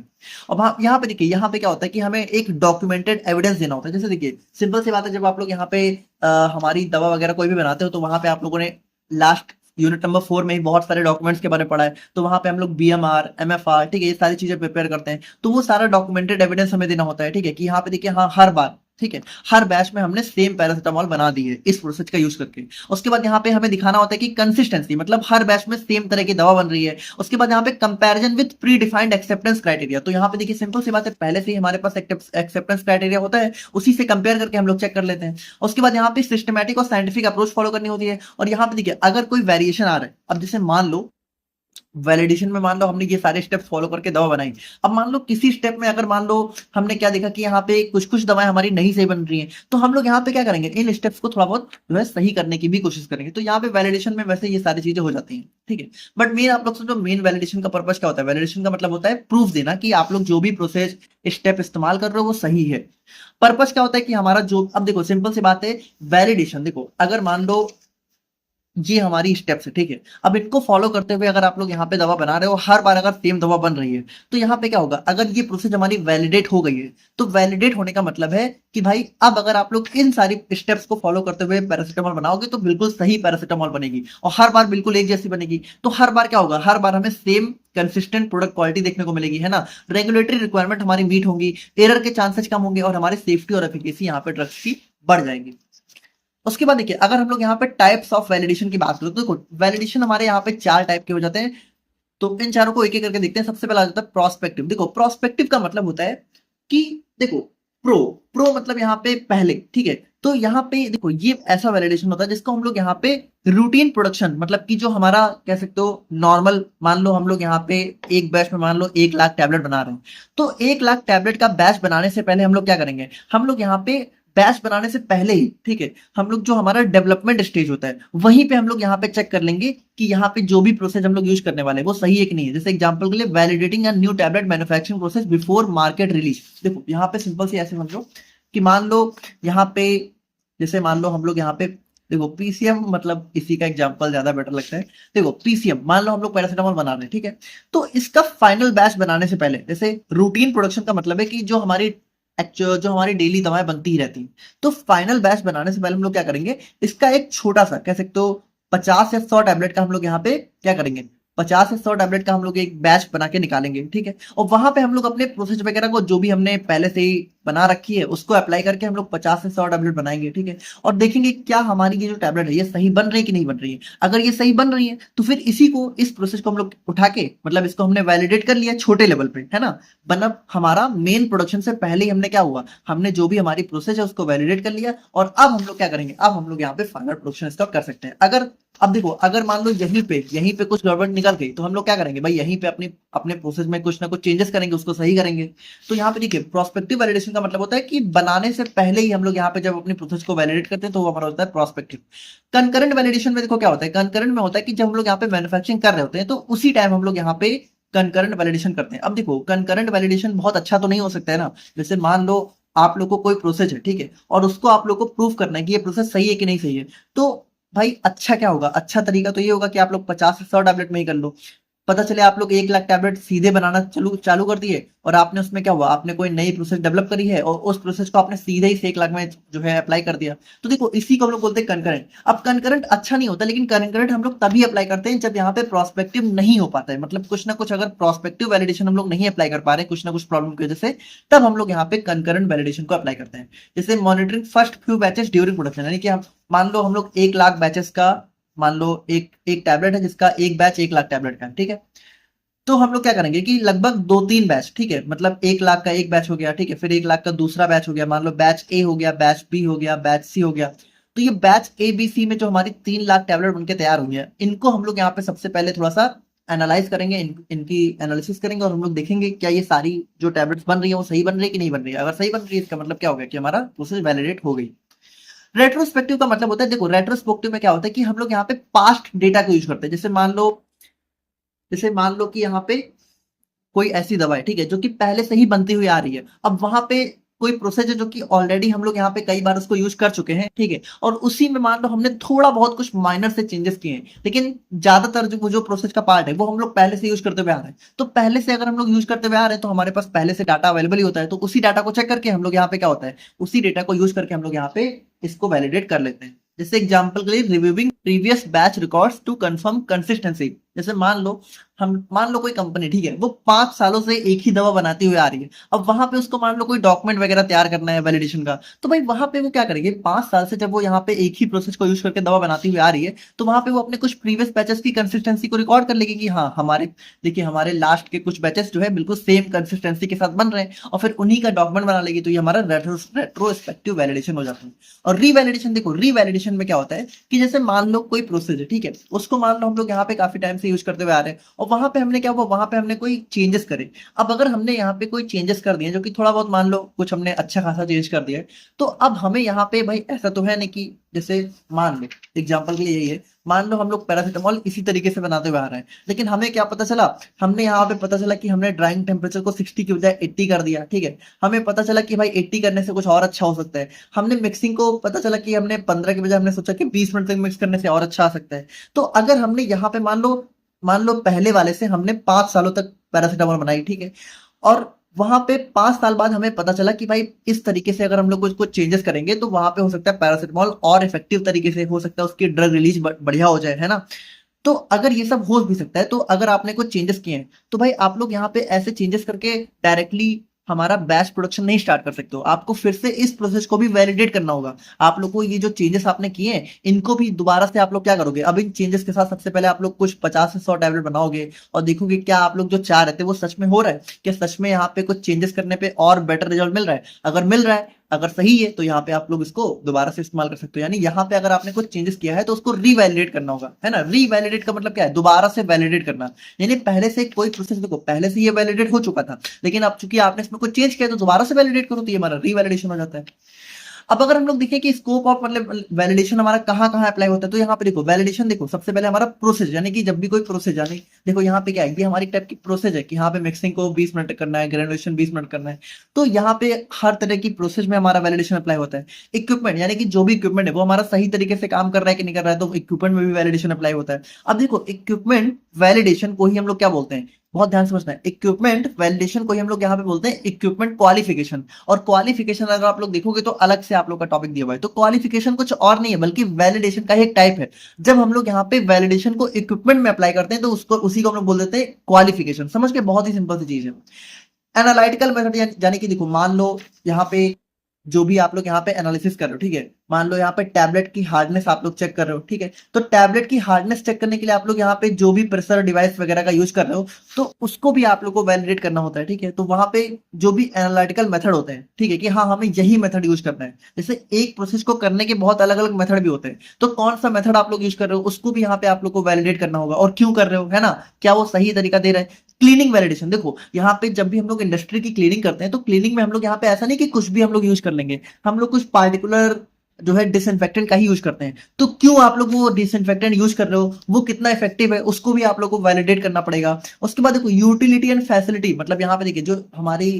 अब यहाँ पे देखिए, यहाँ पे क्या होता है कि हमें एक डॉक्यूमेंटेड एविडेंस देना होता है। जैसे देखिए, सिंपल सी बात है, जब आप लोग यहाँ पे हमारी दवा वगैरह कोई भी बनाते हो, तो वहां पे आप लोगों ने लास्ट यूनिट नंबर 4 में ही बहुत सारे डॉक्यूमेंट्स के बारे में पढ़ा है। तो वहां पे हम लोग बीएमआर, एमएफआर, ठीक है, ये सारी चीजें प्रिपेयर करते हैं। तो वो सारा डॉक्यूमेंटेड एविडेंस हमें देना होता है, ठीक है, कि यहाँ पे देखिए, हाँ, हर बार, ठीक है, हर बैच में हमने सेम पैरासीटामोल बना दी है इस प्रोसेस का यूज करके। उसके बाद यहाँ पे हमें दिखाना होता है कि कंसिस्टेंसी, मतलब हर बैच में सेम तरह की दवा बन रही है। उसके बाद यहाँ पे comparison with pre defined acceptance criteria. तो यहाँ पे देखिए, सिंपल सी बात है, पहले से ही हमारे पास एक्सेप्टेंस क्राइटेरिया होता है, उसी से कंपेयर करके हम लोग चेक कर लेते हैं। उसके बाद यहाँ पे सिस्टमैटिक और साइंटिफिक अप्रोच फॉलो करनी होती है। और यहाँ पे देखिए, अगर कोई वेरिएशन आ रहा है, अब जैसे मान लो वैलिडेशन में मान लो हमने ये सारे स्टेप फॉलो करके दवा बनाई, अब मान लो किसी स्टेप में अगर मान लो हमने क्या देखा कि यहाँ पे कुछ कुछ दवाएं हमारी नहीं सही बन रही हैं, तो हम लोग यहाँ पे क्या करेंगे, इन स्टेप्स को थोड़ा बहुत जो है सही करने की भी कोशिश करेंगे। तो यहाँ पे वैलिडेशन में वैसे ये सारी चीजें हो जाती हैं, ठीक है। बट मेन आप लोग समझो, मेन वैलिडेशन का पर्पज क्या होता है। वैलिडेशन का मतलब होता है प्रूफ देना कि आप लोग जो भी प्रोसेस स्टेप इस्तेमाल कर रहे हो वो सही है। पर्पज क्या होता है कि हमारा जो, अब देखो सिंपल सी बात है, वैलिडेशन देखो, अगर मान लो ये हमारी स्टेप्स है, ठीक है, अब इनको फॉलो करते हुए अगर आप लोग यहाँ पे दवा बना रहे हो, हर बार अगर सेम दवा बन रही है, तो यहाँ पे क्या होगा, अगर ये प्रोसेस हमारी वैलिडेट हो गई है, तो वैलिडेट होने का मतलब है कि भाई अब अगर आप लोग इन सारी स्टेप्स को फॉलो करते हुए पैरासीटामोल बनाओगे, तो बिल्कुल सही पैरासीटामोल बनेगी और हर बार बिल्कुल एक जैसी बनेगी। तो हर बार क्या होगा, हर बार हमें सेम कंसिस्टेंट प्रोडक्ट क्वालिटी देखने को मिलेगी, है ना, रेगुलेटरी रिक्वायरमेंट हमारी मीट होंगी, एरर के चांसेस कम होंगे और हमारी सेफ्टी और एफिकेसी यहाँ पे ड्रग्स की बढ़ जाएंगी। उसके बाद देखिए, अगर हम लोग यहाँ पे टाइप्स ऑफ वैलिडेशन की बात करें, तो देखो वैलिडेशन हमारे यहाँ पे 4 टाइप के हो जाते हैं। तो इन चारों को एक एक करके देखते हैं। सबसे पहला आ जाता है प्रोस्पेक्टिव। देखो, प्रोस्पेक्टिव का मतलब होता है कि देखो, प्रो प्रो मतलब यहाँ पे पहले, ठीक है। तो यहाँ पे देखो, ये ऐसा वैलिडेशन होता है जिसको हम लोग यहाँ पे रूटीन प्रोडक्शन, मतलब कि जो हमारा कह सकते हो नॉर्मल, मान लो हम लोग यहाँ पे एक बैच में मान लो 1 लाख टैबलेट बना रहे हैं, तो 1 लाख टैबलेट का बैच बनाने से पहले हम लोग क्या करेंगे, हम लोग यहाँ पे बैच बनाने से पहले ही, ठीक है, हम लोग जो हमारा डेवलपमेंट स्टेज होता है, वहीं पे हम लोग यहाँ पे चेक कर लेंगे कि यहाँ पे जो भी प्रोसेस हम लोग यूज करने वाले हैं वो सही है कि नहीं है। जैसे एग्जांपल के लिए, validating a new tablet manufacturing process before market release. देखो यहाँ पे सिंपल सी ऐसे समझो कि मान लो यहाँ पे, जैसे मान लो हम लोग यहाँ पे, देखो पीसीएम, मतलब इसी का एग्जांपल ज्यादा बेटर लगता है। देखो पीसीएम, मान लो हम लोग पैरासीटामोल बना रहे हैं, ठीक है, तो इसका फाइनल बैच बनाने से पहले, जैसे रूटीन प्रोडक्शन का मतलब है कि जो हमारी डेली दवाएं बनती ही रहती हैं, तो फाइनल बैच बनाने से पहले हम लोग क्या करेंगे, इसका एक छोटा सा कह सकते हो 50 या 100 टैबलेट का हम लोग यहाँ पे क्या करेंगे, 50 से 100 टैबलेट का हम लोग एक बैच बना के निकालेंगे, ठीक है। और वहां पे हम लोग अपने प्रोसेस वगैरह को जो भी हमने पहले से ही बना रखी है उसको अप्लाई करके हम लोग 50 से 100 टैबलेट बनाएंगे, ठीक है। और देखेंगे क्या हमारी ये जो टैबलेट है ये सही बन रही है कि नहीं बन रही है। अगर ये सही बन रही है तो फिर इस प्रोसेस को हम लोग उठा के, मतलब इसको हमने वैलिडेट कर लिया छोटे लेवल पे, है ना, मतलब हमारा मेन प्रोडक्शन से पहले ही हमने क्या हुआ, हमने जो भी हमारी प्रोसेस है उसको वैलिडेट कर लिया, और अब हम लोग क्या करेंगे, अब हम लोग यहाँ पे फाइनल प्रोडक्शन इसका कर सकते हैं। अगर अब देखो अगर मान लो यहीं पे कुछ गड़बड़ निकल गई तो हम लोग क्या करेंगे भाई, यहीं पे अपने अपने प्रोसेस में कुछ ना कुछ चेंजेस करेंगे, उसको सही करेंगे। तो यहाँ पे देखिए प्रोस्पेक्टिव वैलिडेशन का मतलब होता है कि बनाने से पहले ही हम लोग यहाँ पे जब अपनी प्रोसेस को वैलिडेट करते हैं तो वो हमारा होता है प्रोस्पेक्टिव। कंकरेंट वैलिडेशन में देखो क्या होता है, कंकरेंट में होता है कि जब हम लोग यहाँ पे मैन्युफैक्चरिंग कर रहे होते हैं तो उसी टाइम हम लोग यहाँ पे कंकरेंट वैलिडेशन करते हैं। अब देखो कंकरेंट वैलिडेशन बहुत अच्छा तो नहीं हो सकता है ना। जैसे मान लो आप लोग को कोई प्रोसेस है, ठीक है, और उसको आप लोग को प्रूव करना है कि ये प्रोसेस सही है कि नहीं सही है। तो भाई अच्छा क्या होगा, अच्छा तरीका तो ये होगा कि आप लोग 50 से 100 टैबलेट में ही कर लो। पता चले आप लोग 1 लाख टैबलेट सीधे बनाना चालू चालू कर दिए और आपने उसमें क्या हुआ, आपने कोई नई प्रोसेस डेवलप करी है और उस प्रोसेस को आपने सीधे ही 1 लाख में जो है अप्लाई कर दिया। तो देखो इसी को हम लोग बोलते हैं कंकरेंट। अब कंकरेंट अच्छा नहीं होता, लेकिन कंकरेंट हम लोग तभी अप्लाई करते हैं जब यहाँ पे प्रोस्पेक्टिव नहीं हो पाता है, मतलब कुछ ना कुछ अगर प्रोस्पेक्टिव वैलिडेशन हम लोग नहीं अप्लाई कर पा रहे कुछ ना कुछ प्रॉब्लम की वजह से, तब हम लोग यहाँ पे कंकरेंट वैलिडेशन को अप्लाई करते हैं। जैसे monitoring first few batches during production, यानी कि हम मान लो हम लोग 1 लाख बैचेस का, मान लो एक एक टैबलेट है जिसका एक बैच 1 लाख टैबलेट का है, ठीक है। तो हम लोग क्या करेंगे कि लगभग 2-3 बैच, ठीक है, मतलब 1 लाख का एक बैच हो गया, ठीक है, फिर 1 लाख का दूसरा बैच हो गया, मान लो बैच ए हो गया, बैच बी हो गया, बैच सी हो गया। तो ये बैच ए बी सी में जो हमारी 3 लाख टैबलेट बनके तैयार हुई है, इनको हम लोग यहाँ पे सबसे पहले थोड़ा सा एनालाइज करेंगे, इनकी एनालिसिस करेंगे और हम लोग देखेंगे क्या ये सारी जो टैबलेट्स बन रही है वो सही बन रही है कि नहीं बन रही है। अगर सही बन रही है इसका मतलब क्या हो गया कि हमारा प्रोसेस वैलिडेट हो गई। रेट्रोस्पेक्टिव का मतलब होता है, देखो रेट्रोस्पेक्टिव में क्या होता है कि हम लोग यहाँ पे पास्ट डेटा को यूज करते हैं। जैसे मान लो कि यहाँ पे कोई ऐसी दवा है, ठीक है, जो कि पहले से ही बनती हुई आ रही है। अब वहां पे कोई प्रोसेस है जो कि ऑलरेडी हम लोग यहाँ पे कई बार उसको यूज कर चुके हैं, ठीक है, और उसी में मान लो हमने थोड़ा बहुत कुछ माइनर से चेंजेस किए हैं, लेकिन ज्यादातर जो प्रोसेस का पार्ट है वो हम लोग पहले से यूज करते हुए आ रहे हैं। तो पहले से अगर हम लोग यूज करते हुए आ रहे हैं तो हमारे पास पहले से डाटा अवेलेबल ही होता है। तो उसी डाटा को चेक करके हम लोग यहाँ पे क्या होता है, उसी डेटा को यूज करके हम लोग यहाँ पे इसको वैलिडेट कर लेते हैं। जैसे एग्जाम्पल के लिए reviewing previous batch records to confirm consistency. जैसे मान लो कोई कंपनी, ठीक है, वो 5 सालों से एक ही दवा बनाती हुई आ रही है। अब वहां पे उसको मान लो कोई डॉक्यूमेंट वगैरह तैयार करना है वैलिडेशन का, तो भाई वहां पे वो क्या करेंगे, 5 साल से जब वो यहाँ पे एक ही प्रोसेस को यूज करके दवा बनाती हुई आ रही है, तो वहां पे वो अपने कुछ प्रीवियस बैचेस की कंसिस्टेंसी को रिकॉर्ड कर लेगी कि हाँ हमारे, देखिए हमारे लास्ट के कुछ बैचेस जो है बिल्कुल सेम कंसिस्टेंसी के साथ बन रहे हैं, और फिर उन्हीं का डॉक्यूमेंट बना लेगी। तो ये हमारा रेट्रोस्पेक्टिव वैलिडेशन हो जाता है। और रीवैलिडेशन, देखो रीवैलिडेशन में क्या होता है कि जैसे मान लो कोई प्रोसेस है, ठीक है, उसको मान लो हम लोग यहाँ पे काफी टाइम से यूज करते हुए आ रहे हैं और वहां पे हमने क्या हुआ, वहां पे हमने कोई चेंजेस करे। अब अगर हमने यहाँ पे कोई चेंजेस कर दिए जो कि थोड़ा बहुत मान लो कुछ हमने अच्छा खासा चेंज कर दिया है, तो अब हमें यहाँ पे भाई ऐसा तो है नहीं कि जैसे मान लो एग्जाम्पल के लिए यही है, मान लो हम लोग पैरासिटामोल इसी तरीके से बनाते हुए आ रहे हैं, लेकिन हमें क्या पता चला, हमने यहाँ पे पता चला कि हमने ड्राइंग टेम्परेचर को 60 की बजाय 80 कर दिया, ठीक है। हमें पता चला कि भाई 80 करने से कुछ और अच्छा हो सकता है। हमने मिक्सिंग को पता चला कि हमने 15 की बजाय हमने सोचा कि 20 मिनट तक मिक्स करने से और अच्छा आ सकता है। तो अगर हमने यहाँ पे मान लो पहले वाले से हमने 5 सालों तक पैरासिटामोल बनाई, ठीक है, और वहां पे 5 साल बाद हमें पता चला कि भाई इस तरीके से अगर हम लोग कुछ चेंजेस करेंगे तो वहां पे हो सकता है पैरासिटामोल और इफेक्टिव तरीके से हो सकता है, उसकी ड्रग रिलीज बढ़िया हो जाए, है ना। तो अगर ये सब हो भी सकता है, तो अगर आपने कुछ चेंजेस किए हैं तो भाई आप लोग यहाँ पे ऐसे चेंजेस करके डायरेक्टली हमारा बैच प्रोडक्शन नहीं स्टार्ट कर सकते हो। आपको फिर से इस प्रोसेस को भी वैलिडेट करना होगा। आप लोग को ये जो चेंजेस आपने किए हैं इनको भी दोबारा से आप लोग क्या करोगे, अब इन चेंजेस के साथ सबसे पहले आप लोग कुछ 50 से 100 टैबलेट बनाओगे और देखोगे क्या आप लोग जो चाह रहे थे वो सच में हो रहा है, क्या सच में यहाँ पे कुछ चेंजेस करने पे और बेटर रिजल्ट मिल रहा है। अगर मिल रहा है, अगर सही है, तो यहाँ पे आप लोग इसको दोबारा से इस्तेमाल कर सकते हो। यानी यहाँ पे अगर आपने कुछ चेंजेस किया है तो उसको रीवैलिडेट करना होगा, है ना। रीवैलिडेट का मतलब क्या है, दोबारा से वैलिडेट करना। यानी पहले से कोई प्रोसेस, देखो पहले से ये वैलिडेट हो चुका था, लेकिन अब चूंकि आपने इसमें कुछ चेंज किया तो दोबारा से वैलिडेट करो, तो ये हमारा रीवैलिडेशन हो जाता है। अब अगर हम लोग देखें कि स्कोप ऑफ मतलब वैलिडेशन हमारा कहाँ कहाँ अप्लाई होता है, तो यहाँ पे देखो वैलिडेशन, देखो सबसे पहले हमारा प्रोसेस, यानी कि जब भी कोई प्रोसेस, यानी देखो यहाँ पे क्या है, ये हमारी टाइप की प्रोसेस है कि यहाँ पे मिक्सिंग को 20 मिनट करना है, ग्रेजुएशन 20 मिनट करना है। तो यहाँ पे हर तरह की प्रोसेस में हमारा वैलिडेशन अप्लाई होता है। इक्विपमेंट, यानी कि जो भी इक्विपमेंट है वो हमारा सही तरीके से काम कर रहा है कि नहीं कर रहा है, तो इक्विपमेंट में भी वैलिडेशन अप्लाई होता है। अब देखो इक्विपमेंट वैलिडेशन को ही हम लोग क्या बोलते हैं, बहुत ध्यान समझना है, इक्विपमेंट वैलिडेशन को ही हम लोग यहाँ पे बोलते हैं इक्विपमेंट क्वालिफिकेशन। और क्वालिफिकेशन अगर आप लोग देखोगे तो अलग से आप लोग का टॉपिक दिया हुआ है। तो क्वालिफिकेशन कुछ और नहीं है बल्कि वैलिडेशन का ही एक टाइप है। जब हम लोग यहाँ पे वैलिडेशन को इक्विपमेंट में अप्लाई करते हैं तो उसको उसी को हम लोग बोल देते हैं क्वालिफिकेशन। समझ के बहुत ही सिंपल सी चीज है। एनालिटिकल मेथड, यानी कि देखो मान लो यहाँ पे जो भी आप लोग यहाँ पे एनालिसिस कर रहे हो, ठीक है, मान लो यहाँ पे टैबलेट की हार्डनेस आप लोग चेक कर रहे हो, ठीक है, तो टैबलेट की हार्डनेस चेक करने के लिए आप लोग यहाँ पे जो भी प्रेशर डिवाइस वगैरह का यूज कर रहे हो, तो उसको भी आप लोग को वैलिडेट करना होता है, ठीक है, तो वहां पे जो भी एनालिटिकल मेथड होते हैं, ठीक है, कि हाँ हमें यही मेथड यूज करना है, जैसे एक प्रोसेस को करने के बहुत अलग अलग मेथड भी होते हैं, तो कौन सा मेथड आप लोग यूज कर रहे हो उसको भी यहाँ पे आप लोग को वैलिडेट करना होगा, और क्यों कर रहे हो, है ना, क्या वो सही तरीका दे रहा है। क्लीनिंग वैलिडेशन, देखो यहाँ पे जब भी हम लोग इंडस्ट्री की क्लीनिंग करते हैं, तो क्लीनिंग में हम लोग यहाँ पे ऐसा नहीं कि कुछ भी हम लोग यूज कर लेंगे, हम लोग कुछ पार्टिकुलर जो है डिसइंफेक्टेंट का ही यूज करते हैं, तो क्यों आप लोग वो डिसइंफेक्टेंट यूज कर रहे हो, वो कितना इफेक्टिव है, उसको भी आप लोग को वैलिडेट करना पड़ेगा। उसके बाद देखो यूटिलिटी एंड फैसिलिटी, मतलब यहाँ पे देखिए जो हमारी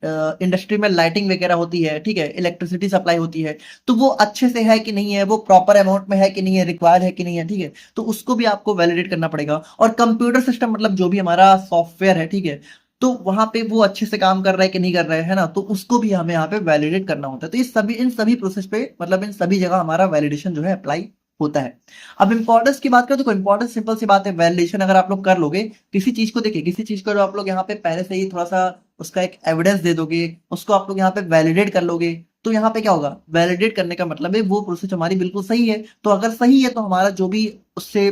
इंडस्ट्री में लाइटिंग वगैरह होती है, ठीक है, इलेक्ट्रिसिटी सप्लाई होती है, तो वो अच्छे से है कि नहीं है, वो प्रॉपर अमाउंट में है कि नहीं है, रिक्वायर्ड है कि नहीं है, ठीक है, तो उसको भी आपको वैलिडेट करना पड़ेगा। और कंप्यूटर सिस्टम मतलब जो भी हमारा सॉफ्टवेयर है, ठीक है, तो वहां पे वो अच्छे से काम कर रहा है कि नहीं कर रहा है ना, तो उसको भी हमें यहाँ पे वैलिडेट करना होता है। तो इन सभी प्रोसेस पे मतलब इन सभी जगह हमारा वैलिडेशन जो है अप्लाई होता है। अब इंपॉर्टेंस की बात करें तो इंपॉर्टेंस सिंपल सी बात है, वैलिडेशन अगर आप लोग कर लोगे किसी चीज को, देखिए किसी चीज को जो आप लोग यहाँ पे पहले से ही थोड़ा सा उसका एक एविडेंस दे दोगे, उसको आप लोग यहाँ पे वैलिडेट कर लोगे, तो यहाँ पे क्या होगा, वैलिडेट करने का मतलब है वो प्रोसेस हमारी बिल्कुल सही है, तो अगर सही है तो हमारा जो भी उससे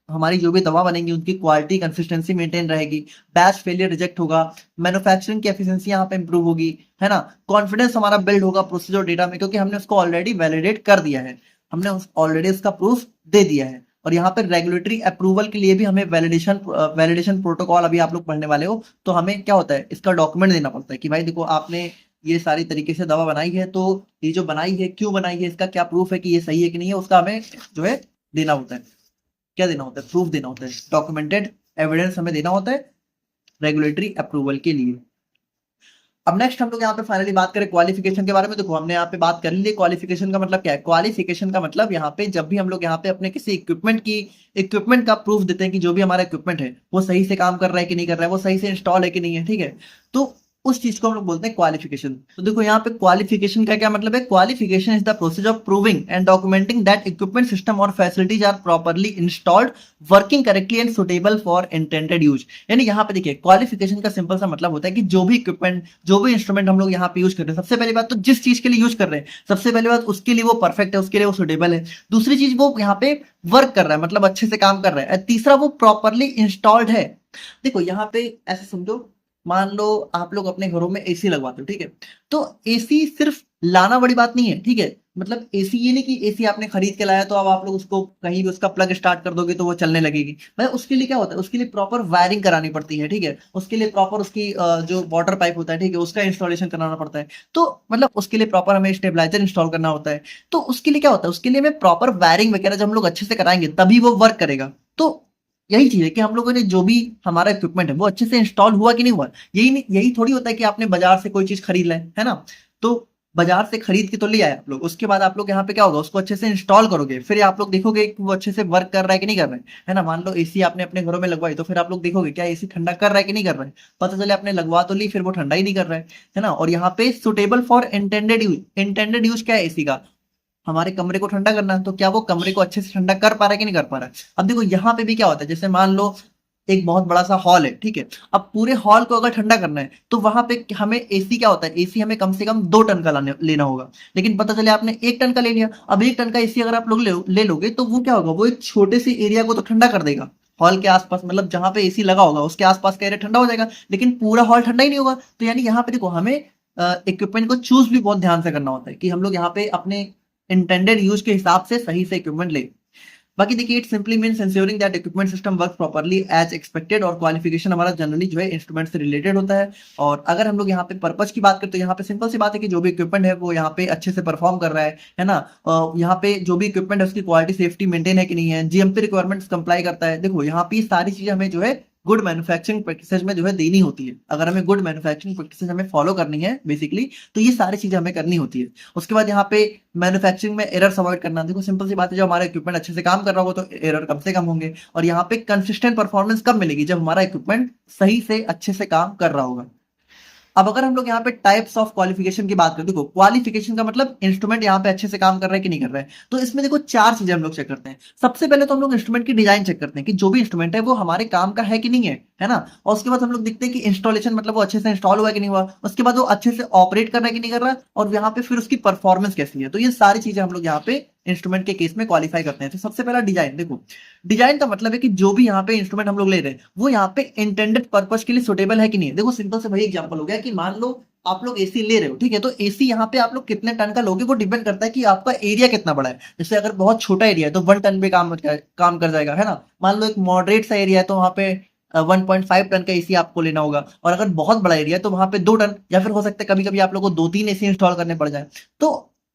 हमारी जो भी दवा बनेंगी उनकी क्वालिटी कंसिस्टेंसी मेंटेन रहेगी, बैच फेलियर रिजेक्ट होगा, मैन्युफैक्चरिंग की एफिशिएंसी यहाँ पे इंप्रूव होगी, है ना, कॉन्फिडेंस हमारा बिल्ड होगा प्रोसेस और डेटा में, क्योंकि हमने उसको ऑलरेडी वैलिडेट कर दिया है, हमने ऑलरेडी उसका प्रूफ दे दिया है। और यहाँ पे रेगुलेटरी अप्रूवल के लिए भी हमें वैलिडेशन प्रोटोकॉल अभी आप लोग पढ़ने वाले हो, तो हमें क्या होता है, इसका डॉक्यूमेंट देना पड़ता है कि भाई देखो आपने ये सारी तरीके से दवा बनाई है, तो ये जो बनाई है क्यों बनाई है, इसका क्या प्रूफ है कि ये सही है कि नहीं है, उसका हमें जो है देना होता है, क्या देना होता है, प्रूफ देना होता है, डॉक्यूमेंटेड एविडेंस हमें देना होता है रेगुलेटरी अप्रूवल के लिए। अब नेक्स्ट हम लोग यहाँ पे फाइनली बात करें क्वालिफिकेशन के बारे में। देखो हमने यहाँ पे बात कर ली क्वालिफिकेशन का मतलब क्या है। क्वालिफिकेशन का मतलब यहाँ पे जब भी हम लोग यहाँ पे अपने किसी इक्विपमेंट का प्रूफ देते हैं कि जो भी हमारा इक्विपमेंट है वो सही से काम कर रहा है कि नहीं कर रहा है, वो सही से इंस्टॉल है कि नहीं है, ठीक है, तो उस चीज को हम लोग बोलते हैं क्वालिफिकेशन। तो देखो यहाँ पे क्वालिफिकेशन का क्या मतलब है, qualification is the process of proving and documenting that equipment system और facilities are properly installed, working correctly and suitable for intended use. यानी यहाँ पे देखिए क्वालिफिकेशन का सिंपल सा मतलब होता है कि जो भी इक्विपमेंट जो भी इंस्ट्रूमेंट हम लोग यहाँ पे यूज कर रहे हैं, सबसे पहली बात तो जिस चीज के लिए यूज कर रहे हैं, सबसे पहली बात उसके लिए वो परफेक्ट है, उसके लिए वो सुटेबल है। दूसरी चीज वो यहाँ पे वर्क कर रहा है, मतलब अच्छे से काम कर रहा है। तीसरा वो प्रॉपरली इंस्टॉल्ड है। देखो यहाँ पे ऐसे समझो, मान लो आप लोग अपने घरों में एसी लगवाते हो, ठीक है, तो एसी सिर्फ लाना बड़ी बात नहीं है, ठीक है, मतलब एसी ये नहीं कि एसी आपने खरीद के लाया तो अब आप लोग उसको कहीं भी उसका प्लग स्टार्ट कर दोगे तो वो चलने लगेगी। भाई उसके लिए क्या होता है, उसके लिए प्रॉपर वायरिंग करानी पड़ती है, ठीक है, उसके लिए प्रॉपर उसकी जो वाटर पाइप होता है, ठीक है, उसका इंस्टॉलेशन कराना पड़ता है, तो मतलब उसके लिए प्रॉपर हमें स्टेबलाइजर इंस्टॉल करना होता है। तो उसके लिए क्या होता है, उसके लिए हमें प्रॉपर वायरिंग वगैरह जब हम लोग अच्छे से कराएंगे तभी वो वर्क करेगा। तो यही चीज है कि हम लोगों ने जो भी हमारा इक्विपमेंट है वो अच्छे से इंस्टॉल हुआ कि नहीं हुआ। यही थोड़ी होता है कि आपने बाजार से कोई चीज खरीद लें, है ना, तो बाजार से खरीद के तो ले आए आप लोग, उसके बाद आप लोग यहाँ पे क्या होगा, उसको अच्छे से इंस्टॉल करोगे, फिर आप लोग देखोगे कि वो अच्छे से वर्क कर रहा है कि नहीं कर रहा है ना। मान लो एसी आपने अपने घरों में लगवाई, तो फिर आप लोग देखोगे क्या एसी ठंडा कर रहा है कि नहीं कर रहा है। पता चले आपने लगवा तो ली, फिर वो ठंडा ही नहीं कर रहा है ना। और यहाँ पे सुटेबल फॉर इंटेंडेड यूज क्या है एसी का, हमारे कमरे को ठंडा करना है, तो क्या वो कमरे को अच्छे से ठंडा कर पा रहा है कि नहीं कर पा रहा है। अब देखो यहाँ पे भी क्या होता है, जैसे मान लो एक बहुत बड़ा सा हॉल है, ठीक है, अब पूरे हॉल को अगर ठंडा करना है तो वहां पे हमें एसी क्या होता है, एसी हमें कम से कम 2 टन का लेना होगा, लेकिन पता चले आपने 1 टन का ले लिया। अब 1 टन का एसी अगर आप लोग ले लोगे तो वो क्या होगा, वो एक छोटे से एरिया को तो ठंडा कर देगा, हॉल के आसपास, मतलब जहां पे एसी लगा होगा उसके आसपास का एरिया ठंडा हो जाएगा, लेकिन पूरा हॉल ठंडा ही नहीं होगा। तो यानी यहाँ पे देखो हमें इक्विपमेंट को चूज भी बहुत ध्यान से करना होता है कि हम लोग यहाँ पे अपने इंटेंडेड यूज के हिसाब से सही से इक्विपमेंट ले। बाकी देखिए it simply means ensuring that equipment system work properly as expected. और क्वालिफिकेशन हमारा जनरली जो है इंस्ट्रूमेंट से रिलेटेड होता है। और अगर हम लोग यहाँ पे पर्पज की बात करें तो यहाँ पे सिंपल सी बात है कि जो भी इक्विपमेंट है वो यहाँ पे अच्छे से परफॉर्म कर रहा है ना। यहाँ पे जो भी इक्विपमेंट है उसकी क्वालिटी सेफ्टी मेंटेन है कि नहीं है, जीएमपी रिक्वायरमेंट्स कंप्लाई करता है। देखो यहाँ पे सारी चीजें हमें जो है गुड मैन्युफैक्चरिंग प्रैक्टिसेस में जो है देनी होती है। अगर हमें गुड मैन्युफैक्चरिंग प्रैक्टिसेस हमें फॉलो करनी है बेसिकली, तो ये सारी चीजें हमें करनी होती है। उसके बाद यहाँ पे मैन्युफैक्चरिंग में एरर्स अवॉइड करना। देखो सिंपल सी बात है, जब हमारा इक्विपमेंट अच्छे से काम कर रहा होगा तो एरर कम से कम होंगे। और यहाँ पे कंसिस्टेंट परफॉर्मेंस कब मिलेगी, जब हमारा इक्विपमेंट सही से अच्छे से काम कर रहा होगा। अब अगर हम लोग यहाँ पे टाइप्स ऑफ क्वालिफिकेशन की बात करें, देखो क्वालिफिकेशन का मतलब इंस्ट्रूमेंट यहाँ पे अच्छे से काम कर रहा है कि नहीं कर रहा है। तो इसमें देखो चार चीजें हम लोग चेक करते हैं। सबसे पहले तो हम लोग इंस्ट्रूमेंट की डिजाइन चेक करते हैं कि जो भी इंस्ट्रूमेंट है वो हमारे काम का है कि नहीं है ना। और उसके बाद हम लोग देखते हैं कि इंस्टॉलेशन मतलब वो अच्छे से इंस्टॉल हुआ है कि नहीं हुआ, उसके बाद वो अच्छे से ऑपरेट कर रहा है कि नहीं कर रहा, और यहाँ पे फिर उसकी परफॉर्मेंस कैसी है। तो ये सारी चीजें हम लोग यहाँ पे इंस्ट्रूमेंट के केस में क्वालिफाई करते हैं। तो सबसे पहला डिजाइन, देखो डिजाइन का मतलब है कि जो भी यहाँ पे इंस्ट्रूमेंट हम लोग ले रहे हैं वो यहाँ पे इंटेंडेड पर्पस के लिए सुटेबल है कि नहीं है। देखो सिंपल से वही एग्जांपल हो गया कि मान लो आप लोग एसी ले रहे हो, ठीक है, तो एसी यहाँ पे आप लोग कितने टन का लोगे वो डिपेंड करता है कि आपका एरिया कितना बड़ा है। जैसे अगर बहुत छोटा एरिया है तो 1 टन पे काम कर जाएगा, है ना। मान लो एक मॉडरेट सा एरिया है तो वहां पे 1.5 टन का एसी आपको लेना होगा, और अगर बहुत बड़ा एरिया है तो वहां पे 2 टन, या फिर हो सकता है कभी कभी आप लोग को 2-3 एसी इंस्टॉल करने पड़ जाए। तो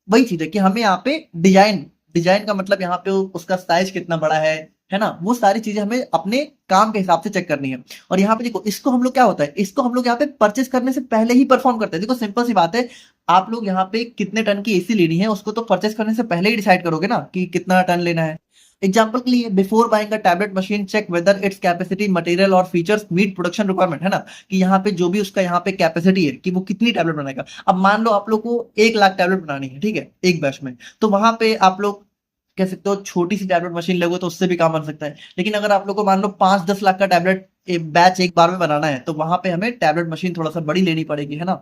वही चीज है कि हमें यहाँ पे डिजाइन डिजाइन का मतलब यहाँ पे उसका साइज कितना बड़ा है ना, वो सारी चीजें हमें अपने काम के हिसाब से चेक करनी है। और यहाँ पे देखो इसको हम लोग क्या होता है, इसको हम लोग यहाँ पे परचेस करने से पहले ही परफॉर्म करते हैं। देखो सिंपल सी बात है, आप लोग यहाँ पे कितने टन की एसी लेनी है उसको तो परचेस करने से पहले ही डिसाइड करोगे ना कि कितना टन लेना है। एग्जाम्पल के लिए, before buying a tablet machine check whether its capacity material और फीचर्स मीट प्रोडक्शन रिक्वायरमेंट, है ना, कि यहाँ पे जो भी उसका यहाँ पे कैपेसिटी है कि वो कितनी टैबलेट बनाएगा। अब मान लो आप लोग को 1 लाख टैबलेट बनानी है, ठीक है, एक बैच में, तो वहां पे आप लोग कह सकते हो छोटी सी टैबलेट मशीन लोगे तो उससे भी काम बन सकता है। लेकिन अगर आप लोग को मान लो 5-10 लाख का टैबलेट बैच एक बार में बनाना है तो वहां पे हमें टैबलेट मशीन थोड़ा सा बड़ी लेनी पड़ेगी, है ना।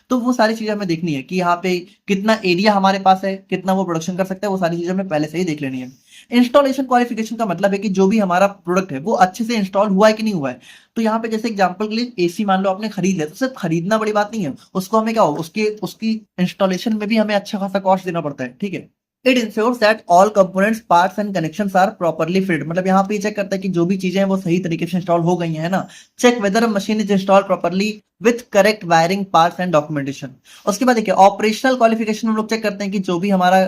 तो वो सारी चीजें हमें देखनी है कि यहाँ पे कितना एरिया हमारे पास है, कितना वो प्रोडक्शन कर सकता है, वो सारी चीजें हमें पहले से ही देख लेनी है। इंस्टॉलेशन क्वालिफिकेशन का मतलब है कि जो भी हमारा प्रोडक्ट है वो अच्छे से इंस्टॉल हुआ है कि नहीं हुआ है। तो यहाँ पे जैसे एग्जांपल के लिए एसी मान लो आपने खरीद लिया, तो सिर्फ खरीदना बड़ी बात नहीं है, उसको हमें क्या हो उसके उसकी इंस्टॉलेशन में भी हमें अच्छा खासा कॉस्ट देना पड़ता है, ठीक है। It ensures that all components parts and connections are properly fit, मतलब यहाँ पे चेक करता है कि जो भी चीजें हैं वो सही तरीके से इंस्टॉल हो गई हैं, है ना। Check whether machine is install properly with correct wiring parts and documentation. उसके बाद देखिए ऑपरेशनल क्वालिफिकेशन हम लोग चेक करते हैं कि जो भी हमारा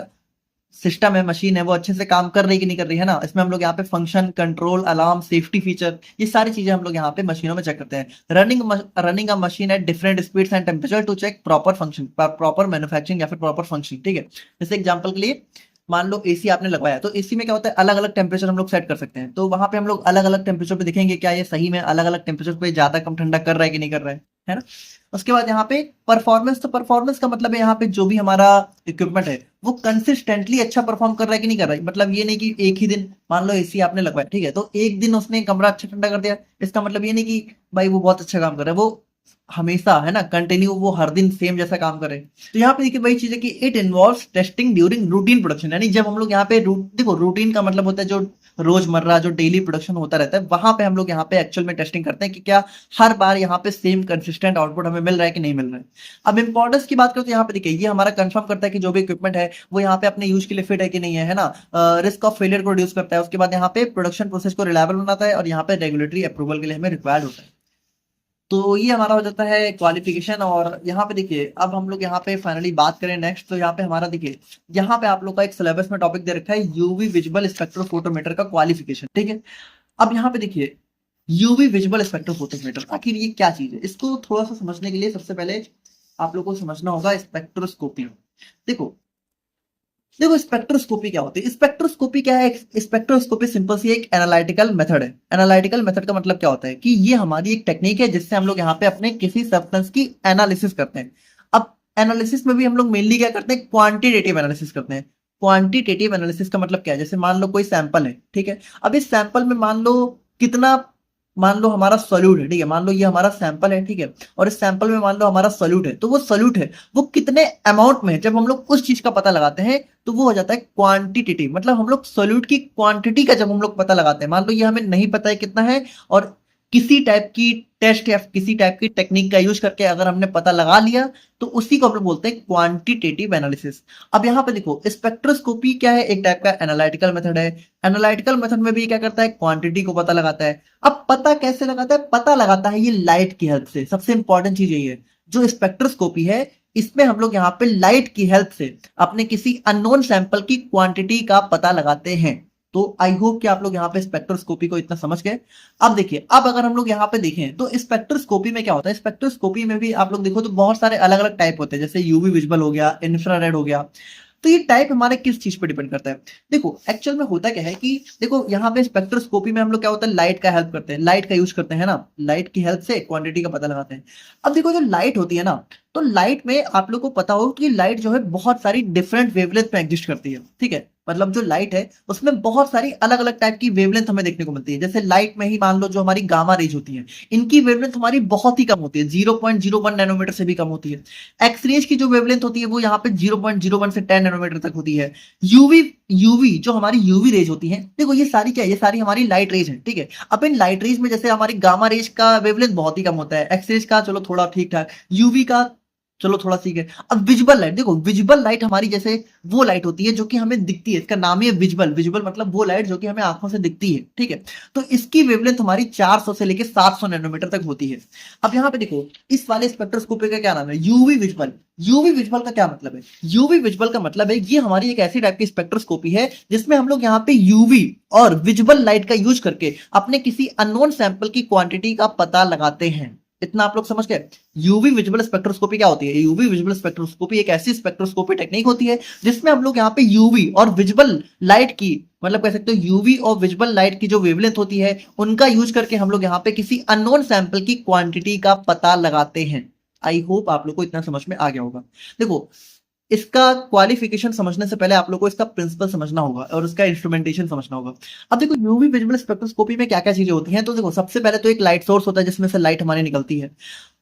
सिस्टम है, मशीन है, वो अच्छे से काम कर रही है कि नहीं कर रही है ना। इसमें हम लोग यहाँ पे function, control, alarm, safety feature, ये सारी चीजें हम लोग यहाँ पे मशीनों में चेक करते हैं। Running a machine at different speeds and temperature to check proper function, proper manufacturing या फिर प्रॉपर फंक्शन, ठीक है। जैसे एग्जांपल के लिए मान लो एसी आपने लगवाया, तो एसी में क्या होता है अलग अलग टेम्परेचर हम लोग सेट कर सकते हैं। तो वहां पे हम लोग अलग अलग टेम्परेचर पे देखेंगे क्या ये सही में अलग अलग टेम्परेचर पे ज्यादा कम ठंडा कर रहा है कि नहीं कर रहा है ना। उसके बाद यहाँ पे परफॉर्मेंस, तो परफॉर्मेंस का मतलब है यहाँ पे जो भी हमारा इक्विपमेंट है वो कंसिस्टेंटली अच्छा परफॉर्म कर रहा है कि नहीं कर रहा है। मतलब ये नहीं कि एक ही दिन मान लो एसी आपने लगवाया, ठीक है, तो एक दिन उसने कमरा अच्छा ठंडा कर दिया, इसका मतलब ये नहीं कि भाई वो बहुत अच्छा काम कर रहा है, वो हमेशा, है ना, कंटिन्यू वो हर दिन सेम जैसा काम करे। तो यहाँ पे देखिए वही चीज है कि it involves testing during routine production, यानी जब हम लोग यहाँ पे देखो रूटीन का मतलब होता है जो रोजमर्रा जो डेली प्रोडक्शन होता रहता है, वहां पे हम लोग यहाँ पे एक्चुअल में टेस्टिंग करते हैं कि क्या हर बार यहाँ पे सेम कंसिस्टेंट आउटपुट हमें मिल रहा है कि नहीं मिल रहा है। अब इंपॉर्टेंस की बात करें तो यहाँ पे देखिए ये हमारा कंफर्म करता है कि जो भी इक्विपमेंट है वो यहाँ पे अपने यूज के लिए फिट है कि नहीं है ना। रिस्क ऑफ फेलियर को रिड्यूस करता है। उसके बाद यहाँ पे प्रोडक्शन प्रोसेस को रिलायबल बनाता है, और यहाँ पे रेगुलेटरी अप्रूवल के लिए हमें रिक्वायर्ड होता है। तो ये हमारा हो जाता है क्वालिफिकेशन। और यहाँ पे देखिए अब हम लोग यहाँ पे फाइनली बात करें नेक्स्ट, तो यहाँ पे हमारा देखिए यहाँ पे आप लोग का एक सिलेबस में टॉपिक दे रखा है यूवी विजिबल स्पेक्ट्रोफोटोमीटर का क्वालिफिकेशन, ठीक है। अब यहाँ पे देखिए यूवी विजिबल स्पेक्ट्रोफोटोमीटर आखिर ये क्या चीज है, इसको थोड़ा सा समझने के लिए सबसे पहले आप लोग को समझना होगा स्पेक्ट्रोस्कोपी। देखो देखो स्पेक्ट्रोस्कोपी क्या होती है, स्पेक्ट्रोस्कोपी क्या है, स्पेक्ट्रोस्कोपी सिंपल सी एक एनालिटिकल मेथड है। एनालिटिकल मेथड का मतलब क्या होता है कि ये हमारी एक टेक्निक है जिससे हम लोग यहाँ पे अपने किसी सब्सटेंस की एनालिसिस करते हैं। अब एनालिसिस में भी हम लोग मेनली क्या करते हैं, क्वांटिटेटिव एनालिसिस करते हैं। क्वांटिटेटिव एनालिसिस का मतलब क्या है, जैसे मान लो कोई सैंपल है, ठीक है, अब इस सैंपल में मान लो कितना, मान लो हमारा सोल्यूट है, ठीक है, मान लो ये हमारा सैंपल है, ठीक है, और इस सैंपल में मान लो हमारा सोल्यूट है, तो वो सोल्यूट है वो कितने अमाउंट में है, जब हम लोग उस चीज का पता लगाते हैं तो वो हो जाता है क्वांटिटेटिव। मतलब हम लोग सोल्यूट की क्वांटिटी का जब हम लोग पता लगाते हैं, मान लो ये हमें नहीं पता है कितना है, और किसी टाइप की टेस्ट या किसी टाइप की टेक्निक का यूज करके अगर हमने पता लगा लिया तो उसी को हम लोग बोलते हैं क्वांटिटेटिव एनालिसिस। अब यहाँ पे देखो स्पेक्ट्रोस्कोपी क्या है, एक टाइप का एनालिटिकल मेथड है। एनालिटिकल मेथड में भी क्या करता है, क्वांटिटी को पता लगाता है। अब पता कैसे लगाता है, पता लगाता है ये लाइट की हेल्प से। सबसे इंपॉर्टेंट चीज यही है, जो स्पेक्ट्रोस्कोपी है इसमें हम लोग यहाँ पे लाइट की हेल्प से अपने किसी अननोन सैंपल की क्वांटिटी का पता लगाते हैं। तो आई होप कि आप लोग यहाँ पे स्पेक्ट्रोस्कोपी को इतना समझ गए। अब देखिए अब अगर हम लोग यहाँ पे देखें तो स्पेक्ट्रोस्कोपी में क्या होता है, स्पेक्ट्रोस्कोपी में भी आप लोग देखो तो बहुत सारे अलग अलग टाइप होते हैं, जैसे यूवी विजिबल हो गया, इंफ्रारेड हो गया। तो ये टाइप हमारे किस चीज पे डिपेंड करता है? देखो एक्चुअल में होता क्या है कि देखो यहाँ पे स्पेक्ट्रोस्कोपी में हम लोग क्या होता है, लाइट का हेल्प करते हैं, लाइट का यूज करते हैं ना, लाइट की हेल्प से क्वांटिटी का पता लगाते हैं। अब देखो जो लाइट होती है ना, तो लाइट में आप लोग को पता हो कि लाइट जो है बहुत सारी डिफरेंट वेवलेंथ में एग्जिस्ट करती है, ठीक है। मतलब जो लाइट है उसमें बहुत सारी अलग अलग टाइप की वेवलेंथ हमें देखने को मिलती है। जैसे लाइट में ही मान लो जो हमारी गामा रेज होती है, इनकी वेवलेंथ हमारी बहुत ही कम होती है, 0.01 नैनोमीटर से भी कम होती है। एक्स रेज की जो वेवलेंथ होती है वो यहाँ पे 0.01 से 10 नैनोमीटर तक होती है। यूवी यूवी जो हमारी यूवी रेज होती है, देखो ये सारी क्या है, ये सारी हमारी लाइट रेज है, ठीक है। अब इन लाइट रेज में जैसे हमारी गामा रेज का वेवलेंथ बहुत ही कम होता है, एक्स रेज का चलो थोड़ा ठीक ठाक, यूवी का चलो थोड़ा ठीक है। अब विजिबल लाइट देखो, विजिबल लाइट हमारी जैसे वो लाइट होती है जो कि हमें दिखती है, इसका नाम ही है विजिबल। विजिबल मतलब वो लाइट जो कि हमें आंखों से दिखती है, ठीक है। तो इसकी वेवलेंथ हमारी 400 से लेकर 700 नैनोमीटर तक होती है। अब यहाँ पे देखो इस वाले स्पेक्ट्रोस्कोपी का क्या नाम है, यूवी विजिबल। यूवी विजिबल का क्या मतलब है? यूवी विजिबल का मतलब है ये हमारी एक ऐसी टाइप की स्पेक्ट्रोस्कोपी है जिसमें हम लोग यहाँ पे यूवी और विजिबल लाइट का यूज करके अपने किसी अननोन सैंपल की क्वांटिटी का पता लगाते हैं। इतना आप लोग समझ गए? यूवी विजिबल स्पेक्ट्रोस्कोपी क्या होती है? यूवी विजिबल स्पेक्ट्रोस्कोपी एक ऐसी स्पेक्ट्रोस्कोपी टेक्निक होती है जिसमें हम लोग यहाँ पे यूवी और विजिबल लाइट की, मतलब कह सकते हो यूवी और विजिबल लाइट की जो वेवलेंथ होती है उनका यूज करके हम लोग यहाँ पे किसी अननोन सैंपल की क्वांटिटी का पता लगाते हैं। आई होप आप लोग को इतना समझ में आ गया होगा। देखो इसका क्वालिफिकेशन समझने से पहले आप लोग को इसका प्रिंसिपल समझना होगा और उसका इंस्ट्रूमेंटेशन समझना होगा। अब देखो यूवी विजिबल स्पेक्ट्रोस्कोपी में क्या क्या चीजें होती हैं, तो देखो सबसे पहले तो एक लाइट सोर्स होता है जिसमें से लाइट हमारी निकलती है।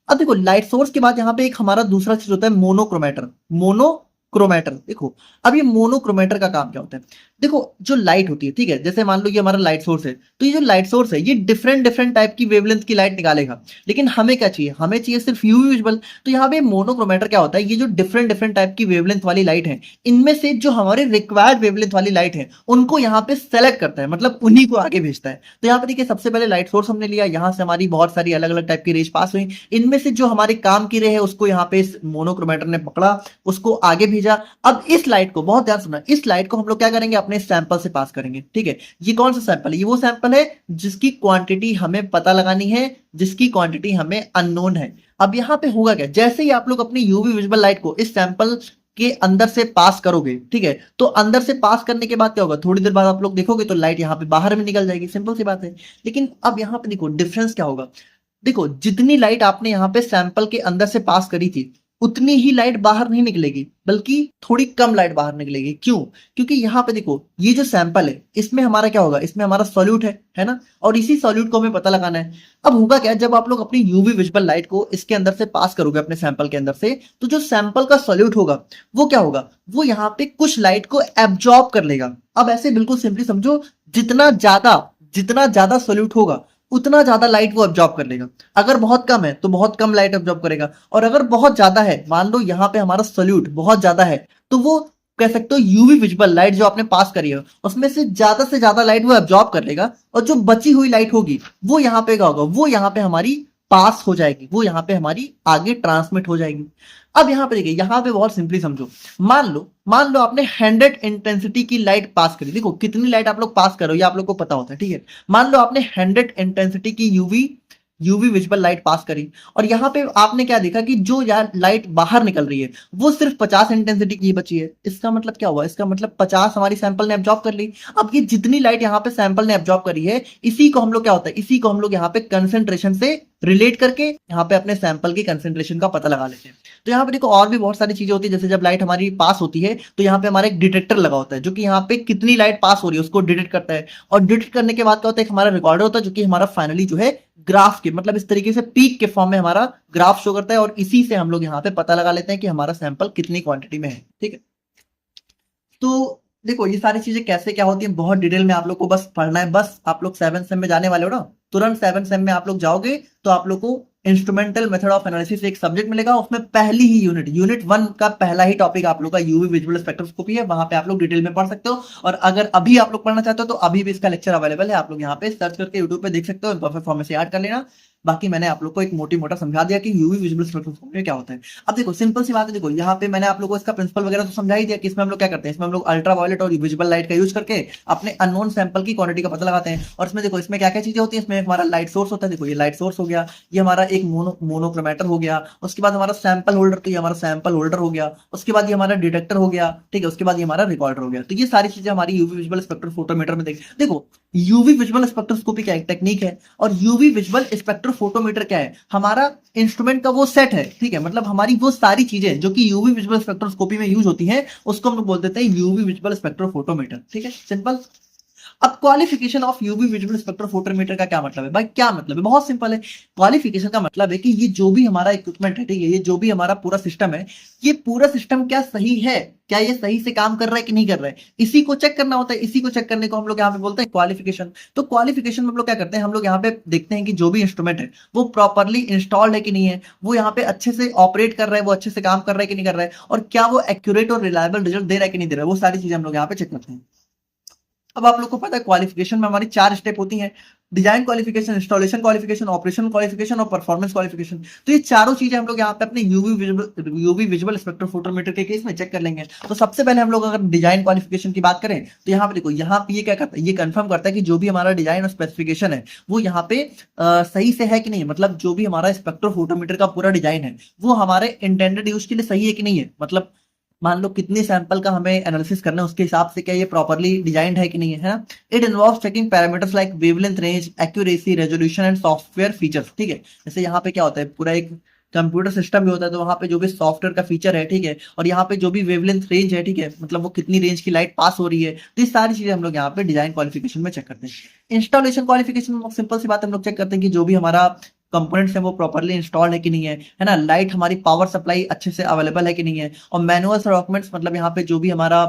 अब देखो लाइट सोर्स के बाद यहाँ पे एक हमारा दूसरा चीज होता है मोनोक्रोमेटर। मोनोक्रोमेटर देखो, अब ये मोनोक्रोमेटर का काम क्या होता है? देखो जो लाइट होती है, ठीक है, जैसे मान लो ये हमारा लाइट सोर्स है, तो ये जो लाइट सोर्स है ये डिफरेंट डिफरेंट टाइप की वेवलेंथ की लाइट निकालेगा। लेकिन हमें क्या चाहिए? हमें चाहिए सिर्फ यूवी विजिबल। तो यहाँ पे मोनोक्रोमेटर क्या होता है, ये जो डिफरेंट डिफरेंट टाइप की वेवलेंथ वाली लाइट है, इनमें से जो हमारे रिक्वायर्ड वेवलेंथ वाली लाइट है उनको यहाँ पे सेलेक्ट करता है, मतलब उन्हीं को आगे भेजता है। तो यहाँ पे देखिए सबसे पहले लाइट सोर्स हमने लिया, यहाँ से हमारी बहुत सारी अलग अलग टाइप की रेज पास हुई, इनमें से जो हमारे काम की रे है उसको यहाँ पे इस मोनोक्रोमेटर ने पकड़ा, उसको आगे भेजा। अब इस लाइट को बहुत ध्यान सुनना, इस लाइट को हम लोग क्या करेंगे, अपने सैंपल से पास करेंगे, ठीक है। ये कौन सा सैंपल है? ये वो सैंपल है जिसकी क्वांटिटी हमें पता लगानी है, जिसकी क्वांटिटी हमें अननोन है। अब यहाँ पे होगा क्या, जैसे ही आप लोग अपनी यूवी विजिबल लाइट को इस सैंपल के अंदर से पास करोगे, ठीक है, तो अंदर से पास करने के बाद क्या होगा, थोड़ी देर बाद आप लोग देखोगे तो लाइट यहाँ पे बाहर में निकल जाएगी, सिंपल सी बात है। लेकिन अब यहाँ पे देखो डिफरेंस क्या होगा। देखो जितनी लाइट आपने यहाँ पे सैंपल के अंदर से पास करी थी उतनी ही लाइट बाहर नहीं निकलेगी, बल्कि थोड़ी कम लाइट बाहर निकलेगी। क्यों? क्योंकि यहाँ पे देखो ये जो सैंपल है इसमें हमारा क्या होगा, इसमें हमारा सॉल्यूट है ना, और इसी सॉल्यूट को हमें पता लगाना है। अब होगा क्या, जब आप लोग अपनी यूवी विजिबल लाइट को इसके अंदर से पास करोगे अपने सैंपल के अंदर से, तो जो सैंपल का सॉल्यूट होगा वो क्या होगा, वो यहाँ पे कुछ लाइट को एब्जॉर्ब कर लेगा। अब ऐसे बिल्कुल सिंपली समझो, जितना ज्यादा सॉल्यूट होगा उतना ज्यादा लाइट वो एब्जॉर्ब कर लेगा। अगर बहुत कम है तो बहुत कम लाइट एब्जॉर्ब करेगा, और अगर बहुत ज्यादा है, मान लो यहाँ पे हमारा सोल्यूट बहुत ज्यादा है, तो वो कह सकते हो यूवी विजिबल लाइट जो आपने पास करी है उसमें से ज्यादा लाइट वो एब्जॉर्ब कर लेगा, और जो बची हुई लाइट होगी वो यहाँ पे क्या होगा, वो यहाँ पे हमारी पास हो जाएगी, वो यहाँ पे हमारी आगे ट्रांसमिट हो जाएगी। अब यहाँ पे देखिए, यहाँ पे बहुत सिंपली समझो, मान लो आपने 100 इंटेंसिटी की लाइट पास करी। देखो कितनी लाइट आप लोग पास करो ये आप लोग को पता होता है, ठीक है। मान लो आपने 100 इंटेंसिटी की यूवी विजिबल लाइट पास करी, और यहाँ पे आपने क्या देखा कि जो यार लाइट बाहर निकल रही है वो सिर्फ 50 इंटेंसिटी की बची है। इसका मतलब क्या हुआ, इसका मतलब 50 हमारी सैंपल ने एब्जॉर्ब कर ली। अब ये जितनी लाइट यहाँ पे सैंपल ने एब्जॉर्ब करी है, इसी को हम लोग क्या होता है, इसी को हम लोग यहाँ पे कंसेंट्रेशन से रिलेट करके यहाँ पे अपने सैंपल की कंसेंट्रेशन का पता लगा लेते हैं। तो यहाँ पे देखो और भी बहुत सारी चीजें होती है, जैसे जब लाइट हमारी पास होती है तो यहाँ पे हमारा एक डिटेक्टर लगा होता है जो कि यहाँ पे कितनी लाइट पास हो रही है उसको डिटेक्ट करता है, और डिटेक्ट करने के बाद क्या होता है, हमारा रिकॉर्डर होता है जो कि हमारा फाइनली जो है ग्राफ के, मतलब इस तरीके से पीक के फॉर्म में हमारा ग्राफ शो करता है, और इसी से हम लोग यहाँ पे पता लगा लेते हैं कि हमारा सैंपल कितनी क्वांटिटी में है, ठीक है। तो देखो ये सारी चीजें कैसे क्या होती है बहुत डिटेल में आप लोग को बस पढ़ना है। बस आप लोग 7 सेम में जाने वाले हो ना, तुरंत 7 सेम में आप लोग जाओगे तो आप लोग को इंस्ट्रूमेंटल मेथड ऑफ एनालिसिस एक सब्जेक्ट मिलेगा, उसमें पहली ही यूनिट 1 का पहला ही टॉपिक आप लोग का यूवी विजुअल स्पेक्ट्रोस्कोपी है, वहां पे आप लोग डिटेल में पढ़ सकते हो। और अगर अभी आप लोग पढ़ना चाहते हो तो अभी भी इसका लेक्चर अवेलेबल है, आप लोग यहाँ पे सर्च करके यूट्यूब पे देख सकते हो, परफेक्ट फॉर्म में से याद कर लेना। बाकी मैंने आप लोग को एक मोटी मोटा समझा दिया कि यूवी विजिबल स्पेक्ट्रोस्कोपी में क्या होता है। अब देखो सिंपल सी बात है, देखो यहाँ पे मैंने आप लोगों को इसका प्रिंसिपल वगैरह तो समझा ही दिया कि इसमें हम लोग क्या करते हैं, इसमें हम लोग अल्ट्रावायलेट और विजिबल लाइट का यूज करके अपने अननोन सैंपल की क्वांटिटी का पता लगाते हैं। और इसमें देखो इसमें क्या क्या चीजें होती है, इसमें हमारा लाइट सोर्स होता है, देखो ये लाइट सोर्स हो गया, ये हमारा एक मोनोक्रोमेटर हो गया, उसके बाद हमारा सैंपल होल्डर, तो ये हमारा सैंपल होल्डर हो गया, उसके बाद ये हमारा डिटेक्टर हो गया, ठीक है, उसके बाद ये हमारा रिकॉर्डर हो गया। तो ये सारी चीजें हमारी यूवी विजुअल स्पेक्ट्रोफोटोमीटर में देखो यूवी विजुअल स्पेक्ट्रोस्कोपी क्या एक टेक्निक है, और यूवी विजुअल स्पेक्ट्रोफोटोमीटर क्या है, हमारा इंस्ट्रूमेंट का वो सेट है, ठीक है, मतलब हमारी वो सारी चीजें जो कि यूवी विजुअल स्पेक्ट्रोस्कोपी में यूज होती हैं, उसको हम लोग बोल देते हैं यूवी विजुअल स्पेक्ट्रोफोटोमीटर, ठीक है, सिंपल। अब qualification of UV visual spectrophotometer का क्या मतलब है भाई, क्या मतलब है, बहुत सिंपल है। क्वालिफिकेशन का मतलब है कि ये जो भी हमारा इक्विपमेंट है, ठीक है, ये जो भी हमारा पूरा सिस्टम है, ये पूरा सिस्टम क्या सही है, क्या ये सही से काम कर रहा है कि नहीं कर रहा है, इसी को चेक करना होता है। इसी को चेक करने को हम लोग यहाँ पे बोलते हैं क्वालिफिकेशन। तो क्वालिफिकेशन में हम लोग क्या करते हैं, हम लोग यहाँ पे देखते हैं कि जो भी इंस्ट्रूमेंट है वो प्रॉपरली इंस्टॉल्ड है कि नहीं है, वो यहाँ पे अच्छे से ऑपरेट कर रहा है, वो अच्छे से काम कर रहा है कि नहीं कर रहा है, और क्या वो एक्यूरेट और रिलायबल रिजल्ट दे रहा है कि नहीं दे रहा है, वो सारी चीजें हम लोग यहाँ पे चेक करते हैं। अब आप लोग को पता है क्वालिफिकेशन में हमारी 4 स्टेप होती हैं, design qualification, installation qualification, operation qualification और परफॉर्मेंस क्वालिफिकेशन। तो ये चारों चीजें हम लोग यहाँ पे अपने यूवी विजुअल स्पेक्ट्रोफोटोमीटर के केस में चेक कर लेंगे। तो सबसे पहले हम लोग अगर डिजाइन क्वालिफिकेशन की बात करें, तो यहाँ पे देखो, यहाँ पे ये क्या करता है, ये कंफर्म करता है कि जो भी हमारा डिजाइन और स्पेसिफिकेशन है वो यहाँ पे सही से है कि नहीं, मतलब जो भी हमारा स्पेक्ट्रोफोटोमीटर का पूरा डिजाइन है वो हमारे इंटेंडेड यूज के लिए सही है कि नहीं है, मतलब मान लो कितने सैंपल का हमें एनालिसिस करना है, उसके हिसाब से क्या ये प्रॉपरली डिजाइंड है कि नहीं है ना। It involves checking parameters like wavelength, range, accuracy, resolution and software features, ठीक है। जैसे यहाँ पे क्या होता है, पूरा एक कंप्यूटर सिस्टम भी होता है, तो वहां पे जो भी सॉफ्टवेयर का फीचर है, ठीक है, और यहाँ पे जो भी वेवलेंथ रेंज है, ठीक है, मतलब वो कितनी रेंज की लाइट पास हो रही है, तो ये सारी चीजें हम लोग यहाँ पे डिजाइन क्वालिफिकेशन में चेक करते हैं। इंस्टॉलेशन क्वालिफिकेशन में सिंपल सी बात हम लोग चेक करते हैं कि जो भी हमारा कंपोनेंट्स है वो प्रॉपर्ली इंस्टॉल्ड है कि नहीं है ना, लाइट हमारी पावर सप्लाई अच्छे से अवेलेबल है कि नहीं है, और मैनुअल्स और डॉक्यूमेंट्स, मतलब यहाँ पे जो भी हमारा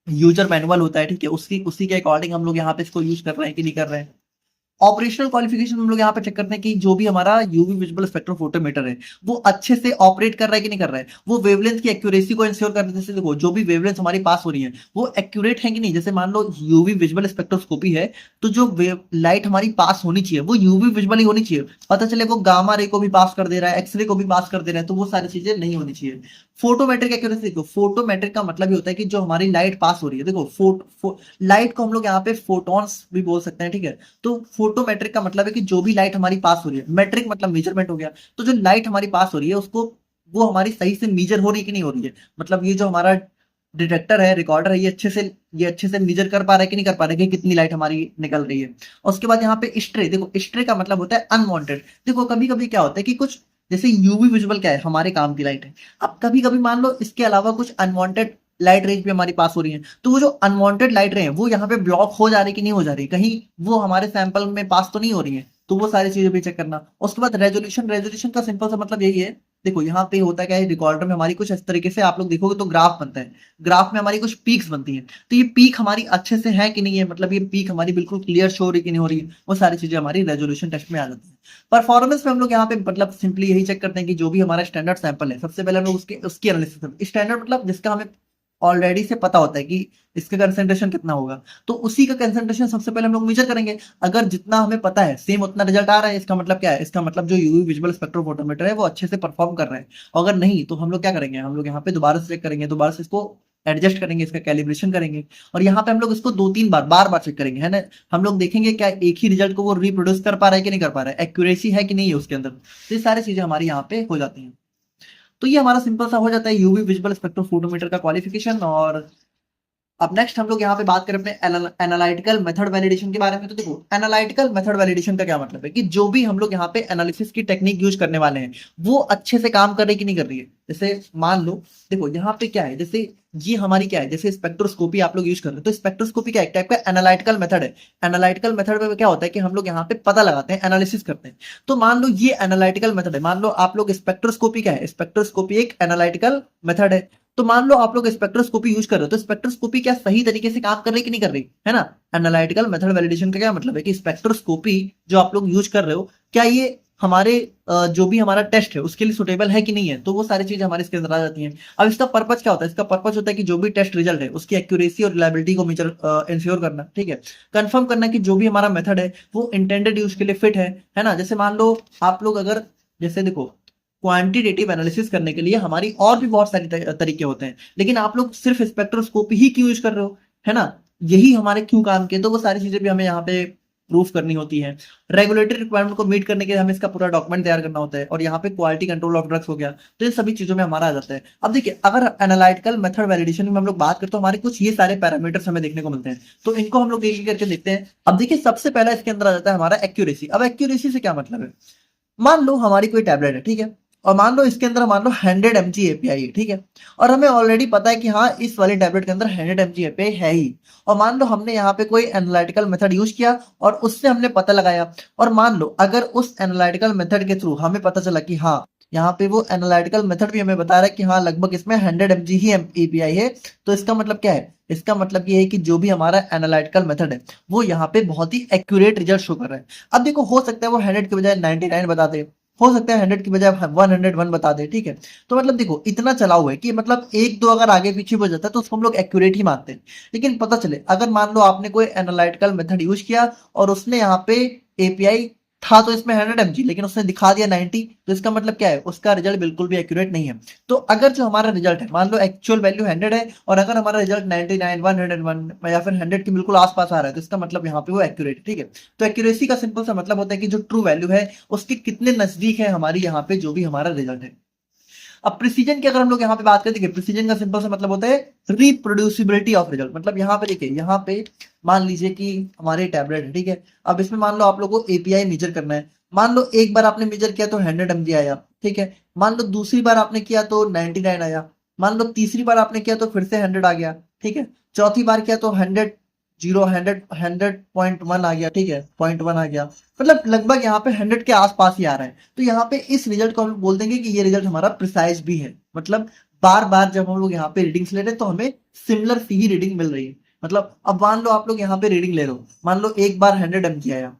यूजर मैनुअल होता है, ठीक है, उसकी उसी के अकॉर्डिंग हम लोग यहाँ पे इसको यूज कर रहे हैं कि नहीं कर रहे हैं। ऑपरेशनल क्वालिफिकेशन हम लोग यहाँ पे चेक करते हैं कि जो भी हमारा यूवी विजुअल स्पेक्ट्रोफोटोमीटर है वो अच्छे से ऑपरेट कर रहा है कि नहीं कर रहा है, वो वेवलेंथ की एक्यूरेसी को इंश्योर करने, जैसे देखो जो भी वेवलेंथ हमारी पास हो रही है वो एक्यूरेट है कि नहीं। जैसे मान लो यूवी विजुअल स्पेक्ट्रोस्कोपी है, तो जो लाइट हमारी पास होनी चाहिए वो यूवी विजुअल ही होनी चाहिए, पता चले वो गामा रे को भी पास कर दे रहा है, एक्सरे को भी पास कर दे रहा है, तो वो सारी चीजें नहीं होनी चाहिए। फोटोमेट्रिक एक्यूरेसी, देखो फोटोमेट्रिक का मतलब ये होता है कि जो हमारी लाइट पास हो रही है, देखो लाइट को हम लोग यहाँ पे फोटॉन्स भी बोल सकते हैं, ठीक है। तो फोटोमेट्रिक का मतलब है कि जो भी लाइट हमारी पास हो रही है, मेट्रिक मतलब मेजरमेंट हो गया, तो जो लाइट हमारी पास हो रही है उसको, वो हमारी सही से मेजर हो रही है कि नहीं हो रही है, मतलब ये जो हमारा डिटेक्टर है, रिकॉर्डर है, ये अच्छे से मेजर कर पा रहा है कि नहीं कर पा रहा है कि कितनी लाइट हमारी निकल रही है। और उसके बाद यहाँ पे स्ट्रे, देखो स्ट्रे का मतलब होता है अनवांटेड। देखो कभी कभी क्या होता है कि कुछ, जैसे यूवी विजुअल क्या है, हमारे काम की लाइट है, अब कभी कभी मान लो इसके अलावा कुछ अनवांटेड लाइट रेंज भी हमारी पास हो रही है, तो वो जो अनवांटेड लाइट रे हैं वो यहाँ पे ब्लॉक हो जा रही कि नहीं हो जा रही, कहीं वो हमारे सैंपल में पास तो नहीं हो रही है, तो वो सारी चीजें भी चेक करना। उसके बाद रेजोल्यूशन का सिंपल सा मतलब यही है, देखो यहाँ पे होता है क्या है, रिकॉर्डर में हमारी कुछ इस तरीके से आप लोग देखोगे तो ग्राफ बनता है, ग्राफ में हमारी कुछ पीक्स बनती हैं, तो ये पीक हमारी अच्छे से है कि नहीं है, मतलब ये पीक हमारी बिल्कुल क्लियर शो हो रही कि नहीं हो रही है, वो सारी चीजें हमारी रेजोल्यूशन टेस्ट में आ जाती है। परफॉर्मेंस में हम लोग यहाँ पे मतलब सिंपली यही चेक करते हैं कि जो भी हमारा स्टैंडर्ड सैंपल है, सबसे पहले हम लोग उसकी एनालिसिस करते हैं। स्टैंडर्ड मतलब जिसका हमें ऑलरेडी से पता होता है कि इसका कंसेंट्रेशन कितना होगा, तो उसी का कंसेंट्रेशन सबसे पहले हम लोग मेजर करेंगे। अगर जितना हमें पता है सेम उतना रिजल्ट आ रहा है, इसका मतलब क्या है, इसका मतलब जो यूवी विजुअल स्पेक्ट्रोफोटोमीटर है वो अच्छे से परफॉर्म कर रहा है। अगर नहीं तो हम लोग क्या करेंगे, हम लोग यहाँ पे दोबारा से चेक करेंगे, दोबारा से इसको एडजस्ट करेंगे, इसका कैलिब्रेशन करेंगे, और यहाँ पे हम लोग इसको 2-3 बार चेक करेंगे, है ना। हम लोग देखेंगे क्या एक ही रिजल्ट को वो रिप्रोड्यूस कर पा रहा है कि नहीं कर पा रहा है, एक्यूरेसी है कि नहीं है उसके अंदर, तो ये सारी चीजें हमारी यहाँ पे हो जाती हैं। तो ये हमारा सिंपल सा हो जाता है यूवी विजुअल स्पेक्ट्रोफोटोमीटर का क्वालिफिकेशन। और अब नेक्स्ट हम लोग यहाँ पे बात करें अपने एनालिटिकल मेथड वैलिडेशन के बारे में। तो देखो एनालिटिकल मेथड वैलिडेशन का क्या मतलब है कि जो भी हम लोग यहाँ पे एनालिसिस की टेक्निक यूज करने वाले हैं वो अच्छे से काम कर रही कि नहीं कर रही है। जैसे मान लो देखो यहाँ पे क्या है, जैसे ये हमारी क्या है, जैसे स्पेक्ट्रोस्कोपी आप लोग यूज कर रहे हो, तो स्पेक्ट्रोस्कोपी क्या एक टाइप का एनालिटिकल मेथड है। एनालिटिकल मेथड में क्या होता है कि हम लोग यहाँ पे पता लगाते हैं, एनालिसिस करते हैं। तो मान लो ये एनालिटिकल मेथड है, मान लो आप लोग स्पेक्ट्रोस्कोपी क्या है, स्पेक्ट्रोस्कोपी एक एनालिटिकल मेथड है। तो मान लो आप लोग स्पेक्ट्रोस्कोपी यूज कर रहे हो, तो स्पेक्ट्रोस्कोपी क्या सही तरीके से काम कर रही कि नहीं कर रही, है ना। एनालिटिकल मेथड वैलिडेशन का क्या मतलब है कि स्पेक्ट्रोस्कोपी जो आप लोग यूज कर रहे हो क्या ये हमारे जो भी हमारा टेस्ट है उसके लिए सुटेबल है कि नहीं है, तो वो सारी चीजें हमारे इसके अंदर आ जाती हैं। अब इसका पर्पज क्या होता है? इसका पर्पज होता है कि जो भी टेस्ट रिजल्ट है उसकी एक्यूरेसी और रिलायबिलिटी को मेजर इंश्योर करना, ठीक है, कंफर्म करना कि जो भी हमारा मेथड है वो इंटेंडेड यूज के लिए फिट है ना। जैसे मान लो आप लोग अगर, जैसे देखो, क्वांटिटेटिव एनालिसिस करने के लिए हमारी और भी बहुत सारी तरीके होते हैं, लेकिन आप लोग सिर्फ स्पेक्ट्रोस्कोपी ही क्यों यूज कर रहे हो, है ना। यही हमारे क्यों काम के, तो वो सारी चीजें भी हमें यहाँ पे प्रूफ करनी होती है। रेगुलेटरी रिक्वायरमेंट को मीट करने के लिए हमें इसका पूरा डॉक्यूमेंट तैयार करना होता है, और यहाँ पे क्वालिटी कंट्रोल ऑफ ड्रग्स हो गया, तो इन सभी चीजों में हमारा आ जाता है। अब देखिए, अगर एनालिटिकल मेथड वैलिडेशन में हम लोग बात करें तो हमारे कुछ ये सारे पैरामीटर्स हमें देखने को मिलते हैं, तो इनको हम लोग एक एक करके देखते हैं। अब देखिए, सबसे पहला इसके अंदर आ जाता है हमारा एक्यूरेसी। अब एक्यूरेसी से क्या मतलब है? मान लो हमारी कोई टैबलेट है, ठीक है, और मान लो इसके अंदर मान लो 100 mg एपीआई है, ठीक है, और हमें ऑलरेडी पता है कि हाँ इस वाली टैबलेट के अंदर 100 mg एपीआई है ही, और मान लो हमने यहाँ पे कोई एनालिटिकल मेथड यूज किया और उससे हमने पता लगाया, और मान लो अगर उस एनालिटिकल मेथड के थ्रू हमें पता चला कि हाँ यहाँ पे वो एनालिटिकल मेथड भी हमें बता रहा है कि हाँ लगभग इसमें 100 mg ही एपीआई है, तो इसका मतलब क्या है? इसका मतलब ये है कि जो भी हमारा एनालिटिकल मेथड है वो यहाँ पे बहुत ही एक्यूरेट रिजल्ट शो कर रहा है। अब देखो, हो सकता है वो 100 के बजाय 99 बता दे, हो सकता है 100 की बजाय 101 बता दे, ठीक है। तो मतलब देखो, इतना चला हुआ है कि मतलब एक दो अगर आगे पीछे हो जाता है तो उसको हम लोग एक्यूरेट ही मानते हैं। लेकिन पता चले अगर मान लो आपने कोई एनालिटिकल मेथड यूज किया और उसने यहाँ पे एपीआई था तो इसमें 100 mg, लेकिन उसने दिखा दिया 90, तो इसका मतलब क्या है? उसका रिजल्ट बिल्कुल भी एक्यूरेट नहीं है। तो अगर जो हमारा रिजल्ट है, मान लो एक्चुअल वैल्यू 100 है और अगर हमारा रिजल्ट 99, 101 या फिर 100 के बिल्कुल आसपास आ रहा है, तो इसका मतलब यहाँ पे वो एक्यूरेट है, ठीक है। तो एक्यूरेसी का सिंपल सा मतलब होता है कि जो ट्रू वैल्यू है उसके कितने नजदीक है हमारी यहाँ पे जो भी हमारा रिजल्ट है। अब प्रिसीजन की अगर हम लोग यहाँ पे बात करें, देखिए प्रिसीजन का सिंपल सा मतलब होता है रिप्रोड्यूसिबिलिटी ऑफ रिजल्ट। मतलब यहाँ पे देखिए, यहाँ पे मान लीजिए कि हमारी टैबलेट है, ठीक है, अब इसमें मान लो आप लोग को एपीआई मेजर करना है। मान लो एक बार आपने मेजर किया तो 100 mg आया, ठीक है, मान लो दूसरी बार आपने किया तो 99 आया, मान लो तीसरी बार आपने किया तो फिर से 100 आ गया, ठीक है, चौथी बार किया तो 100, 100.1 आ गया, ठीक है, 0.1 आ गया, मतलब लगभग यहाँ पे 100 के आसपास ही आ रहा है। तो यहाँ पे इस रिजल्ट को हम लोग बोल देंगे कि ये रिजल्ट हमारा प्रिसाइज भी है। मतलब बार बार जब हम लोग यहाँ पे रीडिंग्स ले रहे हैं तो हमें सिमिलर सी ही रीडिंग मिल रही है। मतलब अब मान लो आप लोग यहाँ पे रीडिंग ले रहे हो, मान लो एक बार 100 mg आया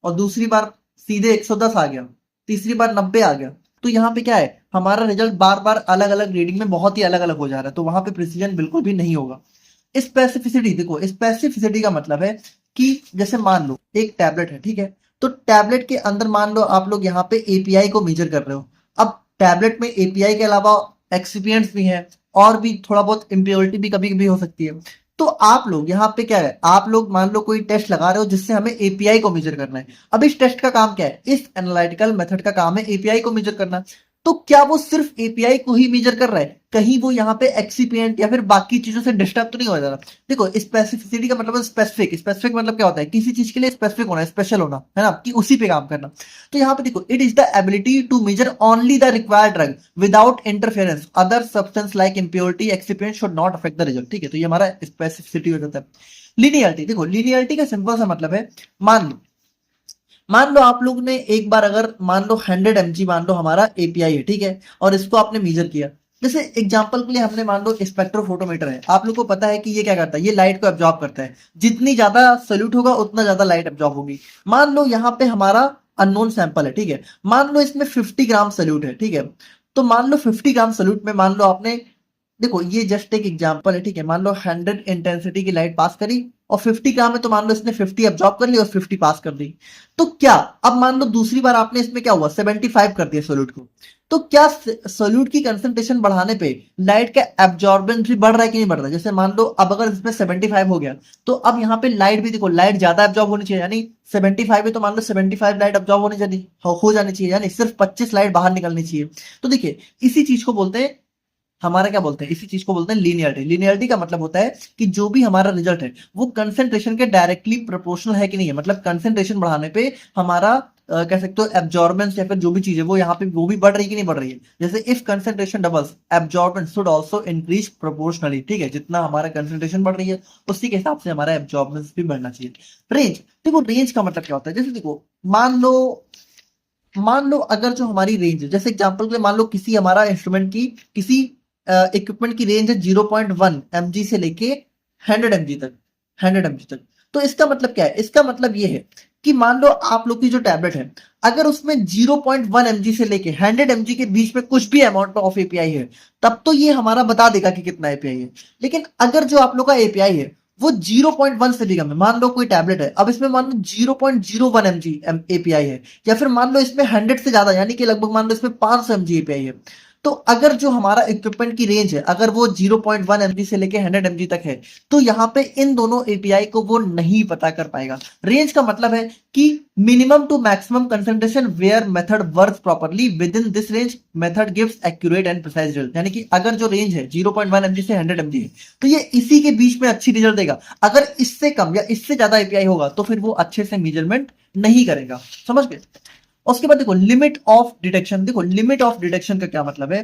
और दूसरी बार सीधे 110 आ गया, तीसरी बार 90 आ गया, तो यहाँ पे क्या है? हमारा रिजल्ट बार बार अलग अलग रीडिंग में बहुत ही अलग अलग हो जा रहा है, तो वहां पे प्रिसीजन बिल्कुल भी नहीं होगा। स्पेसिफिसिटी, देखो स्पेसिफिसिटी का मतलब है कि जैसे मान लो एक टैबलेट है, ठीक है, तो टैबलेट के अंदर मान लो आप लोग यहाँ पे एपीआई को मेजर कर रहे हो। अब टैबलेट में एपीआई के अलावा एक्सिपिएंट्स भी हैं और भी थोड़ा बहुत इम्प्योरिटी भी कभी कभी हो सकती है। तो आप लोग यहाँ पे क्या है, आप लोग मान लो कोई टेस्ट लगा रहे हो जिससे हमें एपीआई को मेजर करना है। अब इस टेस्ट का काम क्या है? इस एनालिटिकल मेथड का काम है एपीआई को मेजर करना। तो क्या वो सिर्फ एपीआई को ही मेजर कर रहा है? कहीं वो यहाँ पे एक्सिपिएंट या फिर बाकी चीजों से डिस्टर्ब तो नहीं हो जा रहा? देखो, स्पेसिफिसिटी का मतलब स्पेसिफिक, स्पेसिफिक मतलब क्या होता है? किसी चीज के लिए स्पेसिफिक होना, स्पेशल होना, है ना, कि उसी पे काम करना। तो यहाँ पे देखो, it is the ability to measure only the required drug without interference other substance like impurity excipient should not affect the result, ठीक है। तो ये हमारा स्पेसिफिसिटी हो जाता है। लीनियरिटी, देखो लीनियरिटी का सिंपल सा मतलब है, मान लो आप लोग ने एक बार अगर मान लो 100 mg मान लो हमारा एपीआई है, ठीक है, और इसको आपने मेजर किया। जैसे एग्जांपल के लिए हमने मान लो स्पेक्ट्रोफोटोमीटर है, आप लोग को पता है कि ये क्या करता है? ये लाइट को एब्जॉर्ब करता है, जितनी ज्यादा सोल्यूट होगा उतना ज्यादा लाइट एब्जॉर्ब होगी। मान लो यहाँ पे हमारा अननोन सैंपल है, ठीक है, मान लो इसमें 50 ग्राम सोल्यूट है, ठीक है, तो मान लो 50 ग्राम सोल्यूट में मान लो आपने, देखो ये जस्ट एक एग्जांपल है, ठीक है, मान लो 100 इंटेंसिटी की लाइट पास करी और 50 ग्राम है, तो मान लो इसने 50 अब्जॉर्ब कर ली और 50 पास कर दी। तो क्या अब मान लो दूसरी बार आपने इसमें क्या हुआ, 75 कर दिया सोल्यूट को, तो क्या सोल्यूट की कंसंट्रेशन बढ़ाने पे लाइट का एब्जॉर्बेंस भी बढ़ रहा है कि नहीं बढ़ रहा है? जैसे मान लो अब अगर इसमें 75 हो गया तो अब यहाँ पे लाइट भी, देखो लाइट ज्यादा एब्जॉर्ब होनी चाहिए, यानी 75 है तो मान लो 75 लाइट एब्जॉर्ब होनी चाहिए, हो जानी चाहिए, यानी सिर्फ 25 लाइट बाहर निकलनी चाहिए। तो देखिए, इसी चीज को बोलते हैं, हमारा क्या बोलते हैं, इसी चीज को बोलते हैं लीनियरिटी। लीनियरिटी का मतलब होता है कि जो भी हमारा रिजल्ट है वो कंसेंट्रेशन के डायरेक्टली प्रोपोर्शनल है कि नहीं है। मतलब कंसेंट्रेशन बढ़ाने पे हमारा कह सकते हो एब्जॉर्बेंस या फिर जो भी चीज है वो यहाँ पे वो भी बढ़ रही है कि नहीं बढ़ रही है। जैसे if concentration doubles absorbance should also increase proportionally, ठीक है, जितना हमारा कंसेंट्रेशन बढ़ रही है उसी के हिसाब से हमारा एब्जॉर्बेंस भी बढ़ना चाहिए। रेंज, देखो रेंज का मतलब क्या होता है? जैसे देखो, मान लो अगर जो हमारी रेंज है, जैसे एग्जांपल के लिए मान लो किसी हमारा इंस्ट्रूमेंट की, किसी इक्विपमेंट की रेंज है 0.1 mg से लेके 100 mg तक, 100 mg तक। तो इसका मतलब क्या है? इसका मतलब ये है कि मान लो आप लोग की जो टैबलेट है अगर उसमें 0.1 mg से लेके 100 mg के बीच में कुछ भी अमाउंट ऑफ एपीआई है, तब तो ये हमारा बता देगा कि कितना एपीआई है। लेकिन अगर जो आप लोग का एपीआई है वो 0.1 से भी कम है, मान लो कोई टैबलेट है, अब इसमें मान लो 0.01 mg एपीआई है, या फिर मान लो इसमें 100 से ज्यादा, यानी कि लगभग मान लो इसमें 500 mg एपीआई है, तो अगर जो हमारा इक्विपमेंट की रेंज है अगर वो 0.1 mg से लेके 100 mg तक है, तो यहाँ पे इन दोनों एपीआई को वो नहीं पता कर पाएगा। रेंज का मतलब है कि minimum to maximum concentration where method works properly within this range method gives accurate and precise result. यानी कि अगर जो रेंज है 0.1 mg से 100 mg है, तो ये इसी के बीच में अच्छी रिजल्ट देगा। अगर इससे कम या इससे ज्यादा एपीआई होगा तो फिर वो अच्छे से मेजरमेंट नहीं करेगा। समझ गए? उसके बाद देखो लिमिट ऑफ डिटेक्शन। देखो लिमिट ऑफ डिटेक्शन का क्या मतलब है,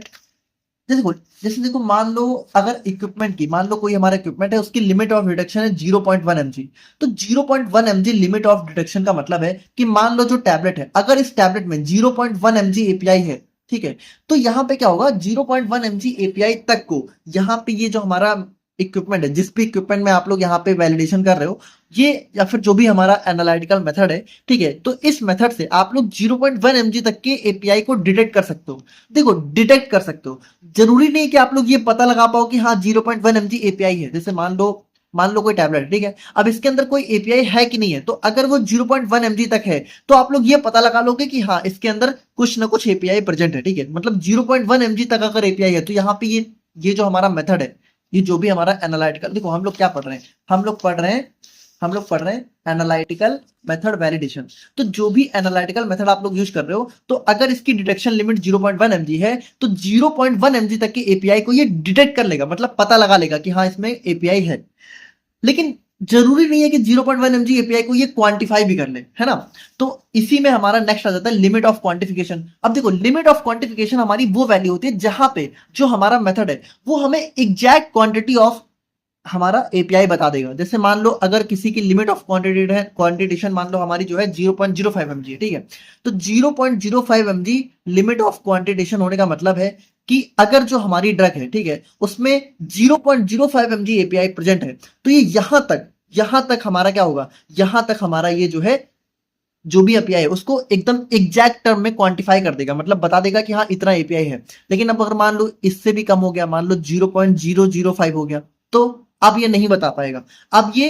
जैसे देखो मान लो अगर इक्विपमेंट की, मान लो कोई हमारा इक्विपमेंट है, उसकी लिमिट ऑफ डिटेक्शन है 0.1 mg, तो 0.1 mg लिमिट ऑफ डिटेक्शन का मतलब है कि मान लो जो टैबलेट है, अगर इस टैबलेट में 0.1 mg एपीआई है, ठीक है, तो यहाँ पे क्या होगा, 0.1 mg एपीआई तक को यहाँ पे ये जो हमारा इक्विपमेंट है, जिस भी इक्विपमेंट में आप लोग यहाँ पे वैलिडेशन कर रहे हो, ये या फिर जो भी हमारा एनालिटिकल मेथड है, ठीक है, तो इस मेथड से आप लोग 0.1 mg तक के एपीआई को डिटेक्ट कर सकते हो। देखो डिटेक्ट कर सकते हो, जरूरी नहीं कि आप लोग ये पता लगा पाओ कि हाँ 0.1 mg एपीआई है। जैसे मान लो कोई टैबलेट, ठीक है, अब इसके अंदर कोई एपीआई है कि नहीं है, तो अगर वो 0.1 mg तक है तो आप लोग ये पता लगा लोगे कि हाँ इसके अंदर कुछ ना कुछ एपीआई प्रेजेंट है, ठीक है, मतलब 0.1 mg तक अगर एपीआई है, तो यहाँ पे ये जो हमारा मेथड है, ये जो भी हमारा एनालिटिकल, देखो हम लोग क्या पढ़ रहे हैं, हम लोग पढ़ रहे हैं एनालिटिकल मेथड वैलिडेशन। तो जो भी एनालिटिकल मेथड आप लोग यूज कर रहे हो, तो अगर इसकी डिटेक्शन लिमिट 0.1 mg है, तो 0.1 mg तक के एपीआई को ये डिटेक्ट कर लेगा, मतलब पता लगा लेगा कि हाँ इसमें एपीआई है। लेकिन जरूरी नहीं है कि 0.1 mg एपीआई को ये क्वांटिफाई भी कर ले, है ना। तो इसी में हमारा नेक्स्ट आ जाता है लिमिट ऑफ क्वांटिफिकेशन। अब देखो लिमिट ऑफ क्वांटिफिकेशन हमारी वो वैल्यू होती है जहां पे जो हमारा मेथड है वो हमें एग्जैक्ट क्वांटिटी ऑफ हमारा एपीआई बता देगा। जैसे मान लो अगर किसी की लिमिट ऑफ क्वांटिटेशन मान लो हमारी जो है 0.05 mg है, ठीक है, तो 0.05 mg लिमिट ऑफ क्वांटिटेशन होने का मतलब है कि अगर जो हमारी ड्रग है, ठीक है, उसमें 0.05 mg एपीआई प्रेजेंट है, तो ये यहां तक हमारा क्या होगा, यहां तक हमारा ये जो है जो भी एपीआई है उसको एकदम एग्जैक्ट टर्म में क्वांटिफाई कर देगा, मतलब बता देगा कि हाँ इतना एपीआई है। लेकिन अब अगर मान लो इससे भी कम हो गया, मान लो 0.005 हो गया, तो अब ये नहीं बता पाएगा, अब ये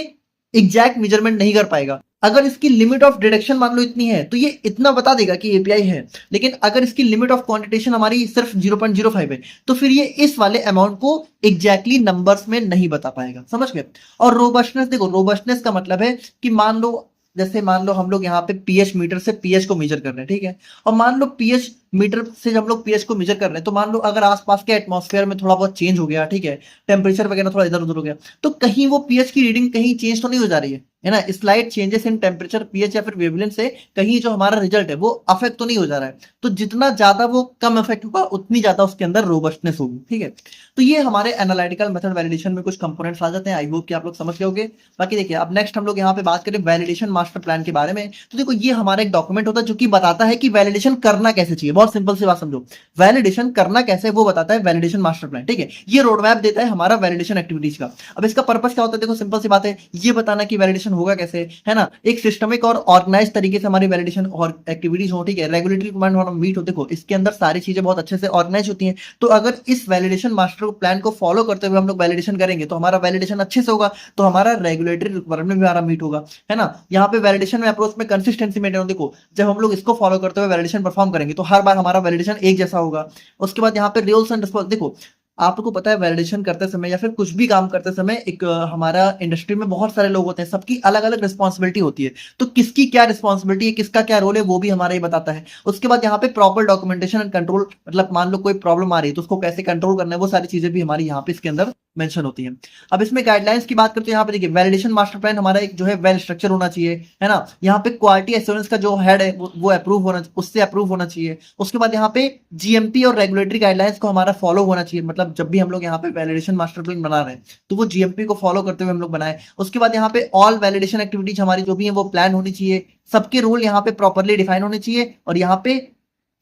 एग्जैक्ट मेजरमेंट नहीं कर पाएगा। अगर इसकी लिमिट ऑफ डिटेक्शन मान लो इतनी है, तो ये इतना बता देगा कि एपीआई है। लेकिन अगर इसकी लिमिट ऑफ क्वांटिटेशन हमारी सिर्फ 0.05 है, तो फिर ये इस वाले अमाउंट को एग्जैक्टली नंबर्स में नहीं बता पाएगा। समझ गए? और रोबस्टनेस, देखो रोबस्टनेस का मतलब है कि मान लो, जैसे मान लो हम लोग यहाँ पे पीएच मीटर से पीएच को मेजर कर रहे हैं, ठीक है, और मान लो पीएच मीटर से हम लोग पीएच को मेजर कर रहे हैं, तो मान लो अगर आसपास के एटमॉस्फेयर में थोड़ा बहुत चेंज हो गया, ठीक है, टेम्परेचर वगैरह थोड़ा इधर उधर हो गया, तो कहीं वो पीएच की रीडिंग कहीं चेंज तो नहीं हो जा रही है ना, slide changes in temperature, pH या फिर वेवलेंथ से कहीं जो हमारा रिजल्ट है वो अफेक्ट तो नहीं हो जा रहा है। तो जितना ज्यादा वो कम अफेक्ट होगा उतनी ज्यादा उसके अंदर रोबस्टनेस होगी, ठीक है। तो ये हमारे एनालिटिकल मेथड वैलिडेशन में कुछ कंपोनेंट्स आ जाते हैं। आई होप कि आप लोग समझ गए होंगे। बाकी देखिए अब नेक्स्ट हम लोग यहाँ पे बात करें वैलिडेशन मास्टर प्लान के बारे में। तो देखो ये हमारा एक डॉक्यूमेंट होता है जो कि बताता है कि वैलिडेशन करना कैसे चाहिए। बहुत सिंपल सी बात समझो, वैलिडेशन करना कैसे वो बताता है वैलिडेशन मास्टर प्लान, ठीक है। ये रोड मैप देता है हमारा वैलिडेशन एक्टिविटीज का। अब इसका पर्पस क्या होता है, देखो सिंपल सी बात है, ये बताना कि वैलिडेशन होगा कैसे, है ना, एक सिस्टमिक और ऑर्गेनाइज तरीके से हमारी वैलिडेशन और एक्टिविटीज हो, ठीक है, रेगुलेटरी रिक्वायरमेंट मीट हो। देखो इसके अंदर सारी चीजें बहुत अच्छे से ऑर्गेनाइज होती हैं। तो अगर इस वैलिडेशन मास्टर प्लान को फॉलो करते हुए हम लोग वैलिडेशन करेंगे तो हमारा वैलिडेशन अच्छे से होगा, तो हमारा रेगुलेटरी रिक्वायरमेंट भी हमारा मीट होगा, है ना। यहाँ पे वैलिडेशन में अप्रोच में कंसिस्टेंसी मेंटेन हो। देखो जब हम लोग इसको फॉलो करते हुए वैलिडेशन परफॉर्म करेंगे तो हर बार हमारा वैलिडेशन एक जैसा होगा। उसके बाद यहाँ पे रूल्स एंड रिस्पॉन्स, देखो आपको पता है वैलिडेशन करते समय या फिर कुछ भी काम करते समय एक हमारा इंडस्ट्री में बहुत सारे लोग होते हैं, सबकी अलग अलग रिस्पॉन्सिबिलिटी होती है। तो किसकी क्या रिस्पॉन्सिबिलिटी है, किसका क्या रोल है, वो भी हमारा ही बताता है। उसके बाद यहाँ पे प्रॉपर डॉक्यूमेंटेशन एंड कंट्रोल, मतलब मान लो कोई प्रॉब्लम आ रही है तो उसको कैसे कंट्रोल करना है, वो सारी चीजें भी हमारी यहाँ पे इसके अंदर मेंशन होती है। अब इसमें गाइडलाइंस की बात करते हैं, यहाँ पे देखिए वैलिडेशन मास्टर प्लान हमारा एक जो है वेल स्ट्रक्चर होना चाहिए, है ना। यहाँ पे क्वालिटी एश्योरेंस का जो हेड है वो अप्रूव होना, उससे अप्रूव होना चाहिए। उसके बाद यहाँ पे जीएमपी और रेगुलेटरी गाइडलाइंस को हमारा फॉलो होना चाहिए, मतलब जब भी हम लोग यहाँ पे वैलिडेशन मास्टर प्लान बना रहे हैं तो वो जीएमपी को फॉलो करते हुए हम लोग बनाए। उसके बाद यहाँ पे ऑल वैलिडेशन एक्टिविटीज हमारी जो भी है वो प्लान होनी चाहिए, सबके रोल यहाँ पे प्रॉपरली डिफाइन होने चाहिए, और यहाँ पे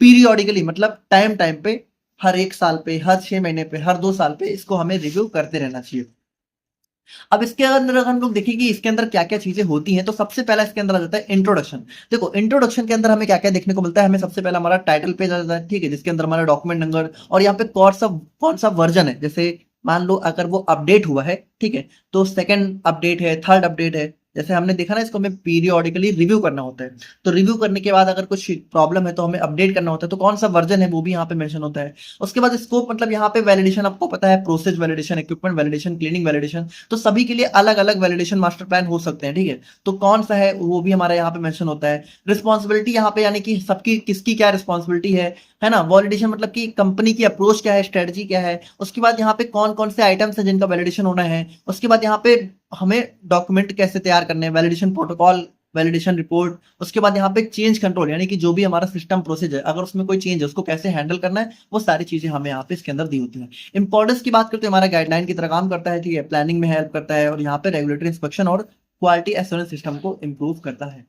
पीरियोडिकली मतलब टाइम पे, हर 1 साल पे, हर 6 महीने पे, हर 2 साल पे इसको हमें रिव्यू करते रहना चाहिए। अब इसके अंदर अगर हम लोग देखें कि इसके अंदर क्या क्या चीजें होती हैं, तो सबसे पहला इसके अंदर आ जाता है इंट्रोडक्शन। देखो इंट्रोडक्शन के अंदर हमें क्या क्या देखने को मिलता है, हमें सबसे पहला हमारा टाइटल पेज आ जाता है, ठीक है, जिसके अंदर हमारा डॉक्यूमेंट नंबर और यहाँ पे कौन सा वर्जन है, जैसे मान लो अगर वो अपडेट हुआ है, ठीक है, तो सेकंड अपडेट है, थर्ड अपडेट है। जैसे हमने देखा ना, इसको हमें पीरियोडिकली रिव्यू करना होता है, तो रिव्यू करने के बाद अगर कुछ प्रॉब्लम है तो हमें अपडेट करना होता है, तो कौन सा वर्जन है वो भी यहाँ पे मेंशन होता है। उसके बाद स्कोप, मतलब यहाँ पे वैलिडेशन आपको पता है, process validation, equipment validation, cleaning validation, तो सभी के लिए अलग अलग वैलिडेशन मास्टर प्लान हो सकते हैं, ठीक है, तो कौन सा है वो भी हमारा यहाँ पे मेंशन होता है। रिस्पॉन्सिबिलिटी यहाँ पे, यानी कि सबकी किसकी क्या रिस्पॉन्सिबिलिटी है ना। वैलिडेशन मतलब कि कंपनी की अप्रोच क्या है, स्ट्रेटजी क्या है। उसके बाद यहाँ पे कौन कौन से आइटम्स हैं जिनका वैलिडेशन होना है। उसके बाद यहाँ पे हमें डॉक्यूमेंट कैसे तैयार करने हैं, वैलिडेशन प्रोटोकॉल, वैलिडेशन रिपोर्ट। उसके बाद यहाँ पे चेंज कंट्रोल, यानी कि जो भी हमारा सिस्टम प्रोसेस है, अगर उसमें कोई चेंज है उसको कैसे हैंडल करना है, वो सारी चीजें हमें यहाँ पे इसके अंदर दी होती है। इंपॉर्टेंस की बात करते हैं, हमारा गाइडलाइन की तरह काम करता है, ठीक है, प्लानिंग में हेल्प करता है, और यहाँ पे रेगुलेटरी इंस्पेक्शन और क्वालिटी एश्योरेंस सिस्टम को इम्प्रूव करता है।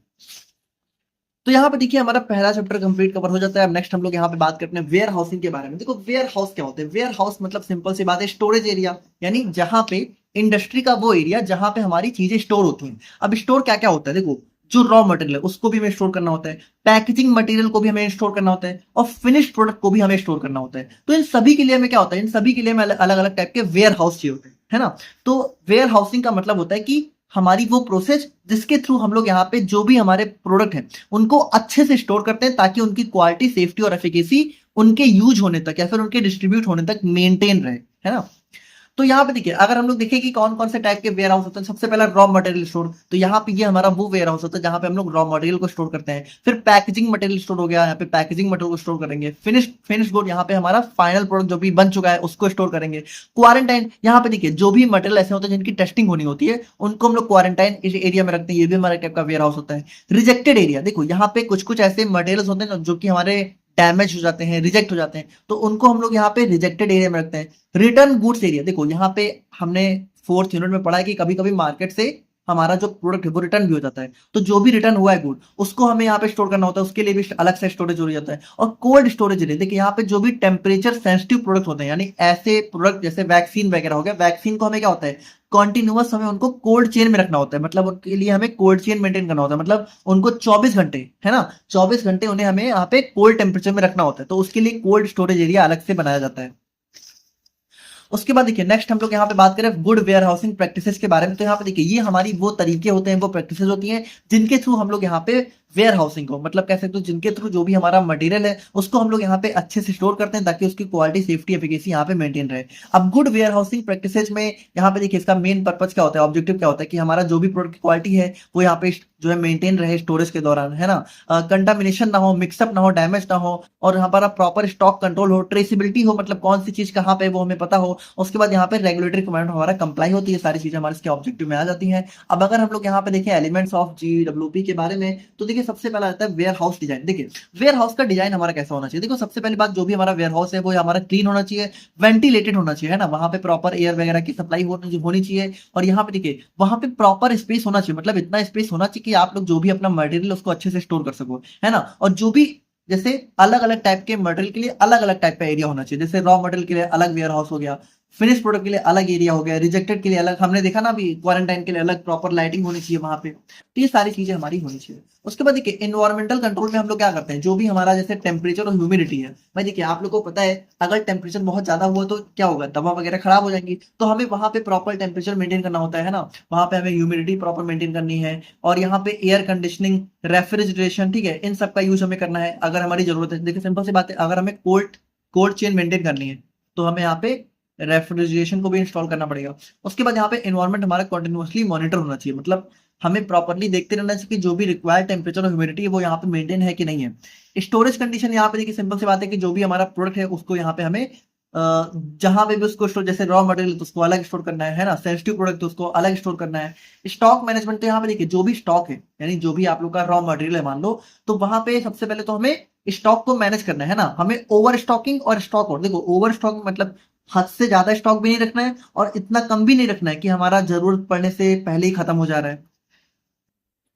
तो यहाँ पे देखिए हमारा पहला चैप्टर कंप्लीट कवर हो जाता है। अब नेक्स्ट हम लोग यहाँ पे बात करते हैं वेयर हाउसिंग के बारे में। देखो वेयर हाउस क्या होते हैं, वेयर हाउस मतलब सिंपल सी बात है, स्टोरेज एरिया, यानी जहां पे इंडस्ट्री का वो एरिया जहां पे हमारी चीजें स्टोर होती हैं। अब स्टोर क्या क्या होता है, देखो जो रॉ मटेरियल है उसको भी हमें स्टोर करना होता है, पैकेजिंग मटेरियल को भी हमें स्टोर करना होता है, और फिनिश्ड प्रोडक्ट को भी हमें स्टोर करना होता है। तो इन सभी के लिए हमें क्या होता है, इन सभी के लिए हमें अलग अलग टाइप के वेयर हाउस चाहिए होते हैं, है ना। तो वेयर हाउसिंग का मतलब होता है कि हमारी वो प्रोसेस जिसके थ्रू हम लोग यहाँ पे जो भी हमारे प्रोडक्ट हैं उनको अच्छे से स्टोर करते हैं, ताकि उनकी क्वालिटी, सेफ्टी और एफिकेसी उनके यूज होने तक या फिर उनके डिस्ट्रीब्यूट होने तक मेंटेन रहे, है ना। तो यहाँ पे देखिए अगर हम लोग देखें कि कौन कौन से टाइप के वेयर हाउस होते हैं, सबसे पहला रॉ मटेरियल स्टोर, तो यहाँ पे ये हमारा वो वेयर हाउस होता है जहाँ पे हम लोग रॉ मटेरियल को स्टोर करते हैं। फिर पैकेजिंग मटेरियल स्टोर हो गया, यहाँ पे पैकेजिंग मटेरियल को स्टोर करेंगे। फिनिश गुड, यहाँ पे हमारा फाइनल प्रोडक्ट जो भी बन चुका है उसको स्टोर करेंगे। क्वारंटाइन, यहाँ पे देखिए जो भी मटेरियल ऐसे होते हैं जिनकी टेस्टिंग होनी होती है उनको हम लोग क्वारंटाइन एरिया में रखते हैं, ये भी हमारे टाइप का वेयर हाउस होता है। रिजेक्टेड एरिया, देखो यहाँ पे कुछ कुछ ऐसे मटेरियल होते हैं ना जो कि हमारे डैमेज हो जाते हैं, रिजेक्ट हो जाते हैं, तो उनको हम लोग यहाँ पे रिजेक्टेड एरिया में रखते हैं। रिटर्न गुड्स एरिया, देखो यहाँ पे हमने फोर्थ यूनिट में पढ़ा है कि कभी कभी मार्केट से हमारा जो प्रोडक्ट है वो रिटर्न भी हो जाता है, तो जो भी रिटर्न हुआ है गुड उसको हमें यहाँ पे स्टोर करना होता है, उसके लिए भी अलग से स्टोरेज हो जाता है। और कोल्ड स्टोरेज एरिया, देखिए यहाँ पे जो भी टेम्परेचर सेंसिटिव प्रोडक्ट होते हैं, यानी ऐसे प्रोडक्ट जैसे वैक्सीन वगैरह हो गया, वैक्सीन को हमें क्या होता है, कॉन्टिन्यूअस हमें उनको कोल्ड चेन में रखना होता है, मतलब उनके लिए हमें कोल्ड चेन मेंटेन करना होता है, मतलब उनको 24 घंटे, है ना, 24 घंटे उन्हें हमें यहाँ पे कोल्ड टेम्परेचर में रखना होता है, तो उसके लिए कोल्ड स्टोरेज एरिया अलग से बनाया जाता है। उसके बाद देखिए नेक्स्ट हम लोग यहाँ पे बात करें गुड वेयर हाउसिंग प्रैक्टिसेस के बारे में। तो यहाँ पे देखिए ये हमारी वो तरीके होते हैं, वो प्रैक्टिसेस होती हैं जिनके थ्रू हम लोग यहाँ पे वेयर हाउसिंग को, मतलब कह सकते हो जिनके थ्रू जो भी हमारा मटेरियल है उसको हम लोग यहाँ पे अच्छे से स्टोर करते हैं, ताकि उसकी क्वालिटी, सेफ्टी, एफिकेसी यहाँ पे मेंटेन रहे। अब गुड वेयर हाउसिंग प्रैक्टिसेस में यहाँ पे देखिए इसका मेन पर्पज क्या होता है, ऑब्जेक्टिव क्या होता है, कि हमारा जो भी प्रोडक्ट की क्वालिटी है वो यहाँ पे जो है मेंटेन रहे स्टोरेज के दौरान, है ना। कंटामिनेशन ना हो, मिक्सअप ना हो, डैमेज ना हो, और हमारा प्रॉपर स्टॉक कंट्रोल हो, ट्रेसिबिलिटी हो, मतलब कौन सी चीज कहाँ पे वो हमें पता हो। उसके बाद यहाँ पे रेगुलेटरी रिक्वायरमेंट हमारा कंप्लाई होती है, सारी चीजें हमारे इसके ऑब्जेक्टिव में आ जाती हैं। अब अगर हम लोग यहाँ पे देखें एलिमेंट्स ऑफ GWP के बारे में, तो देखिए सबसे पहला आता है वेयर हाउस डिजाइन। देखिए वेयर हाउस का डिजाइन हमारा कैसा होना चाहिए, देखो सबसे पहली बात जो भी हमारा वेयर हाउस है वो हमारा क्लीन होना चाहिए, वेंटिलेटेड होना चाहिए, है ना, वहां पे प्रॉपर एयर वगैरह की सप्लाई होनी चाहिए। और यहाँ पे देखिए वहां पे प्रॉपर स्पेस होना चाहिए, मतलब इतना स्पेस होना चाहिए कि आप लोग जो भी अपना मटेरियल उसको अच्छे से स्टोर कर सको, है ना। और जो भी जैसे अलग अलग टाइप के मटेरियल के लिए अलग अलग टाइप का एरिया होना चाहिए, जैसे रॉ मटेरियल के लिए अलग वेयर हाउस हो गया, फिनिश प्रोडक्ट के लिए अलग एरिया हो गया, रिजेक्टेड के लिए अलग, हमने देखा ना अभी क्वारंटाइन के लिए अलग प्रॉपर लाइटिंग होनी चाहिए वहां पे। तो ये सारी चीजें हमारी होनी चाहिए। उसके बाद देखिए इन्वायरमेंटल कंट्रोल में हम लोग क्या करते हैं, जो भी हमारा जैसे टेम्परेचर और ह्यूमिडिटी है, भाई देखिए आप लोग को पता है अगर टेम्परेचर बहुत ज्यादा हुआ तो क्या होगा, दवा वगैरह खराब हो जाएंगी, तो हमें वहां पे प्रॉपर टेम्परेचर मेंटेन करना होता है ना, वहां पे हमें ह्यूमिडिटी प्रॉपर मेंटेन करनी है, और यहाँ पे एयर कंडीशनिंग, रेफ्रिजरेशन, ठीक है, इन सब का यूज हमें करना है अगर हमारी जरूरत है। देखिए सिंपल सी बात है, अगर हमें कोल्ड कोल्ड चेन मेंटेन करनी है तो हमें यहाँ पे रेफ्रिजरेशन को भी इंस्टॉल करना पड़ेगा। उसके बाद यहाँ पे एनवायरनमेंट हमारा कंटिन्यूअसली मॉनिटर होना चाहिए, मतलब हमें प्रॉपर्ली देखते रहना चाहिए कि जो भी रिक्वायर्ड टेम्परेचर और ह्यूमिडिटी है वो यहाँ पे मेंटेन है कि नहीं है। स्टोरेज कंडीशन यहाँ पे देखिए सिंपल सी बात है कि जो भी हमारा प्रोडक्ट है उसको यहाँ पे हमें जहां पे भी उसको स्टोर, जैसे रॉ मटेरियल तो उसको अलग स्टोर करना है ना, सेंसिटिव प्रोडक्ट तो उसको अलग स्टोर करना है। स्टॉक मैनेजमेंट, तो यहाँ पे देखिए जो भी स्टॉक है, यानी जो भी आप लोग का रॉ मटेरियल है मान लो, तो वहां पे सबसे पहले तो हमें स्टॉक को मैनेज करना है ना, हमें ओवर स्टॉकिंग और स्टॉक आउट, देखो ओवर स्टॉकिंग मतलब हद से ज्यादा स्टॉक भी नहीं रखना है और इतना कम भी नहीं रखना है कि हमारा जरूरत पड़ने से पहले ही खत्म हो जा रहा है।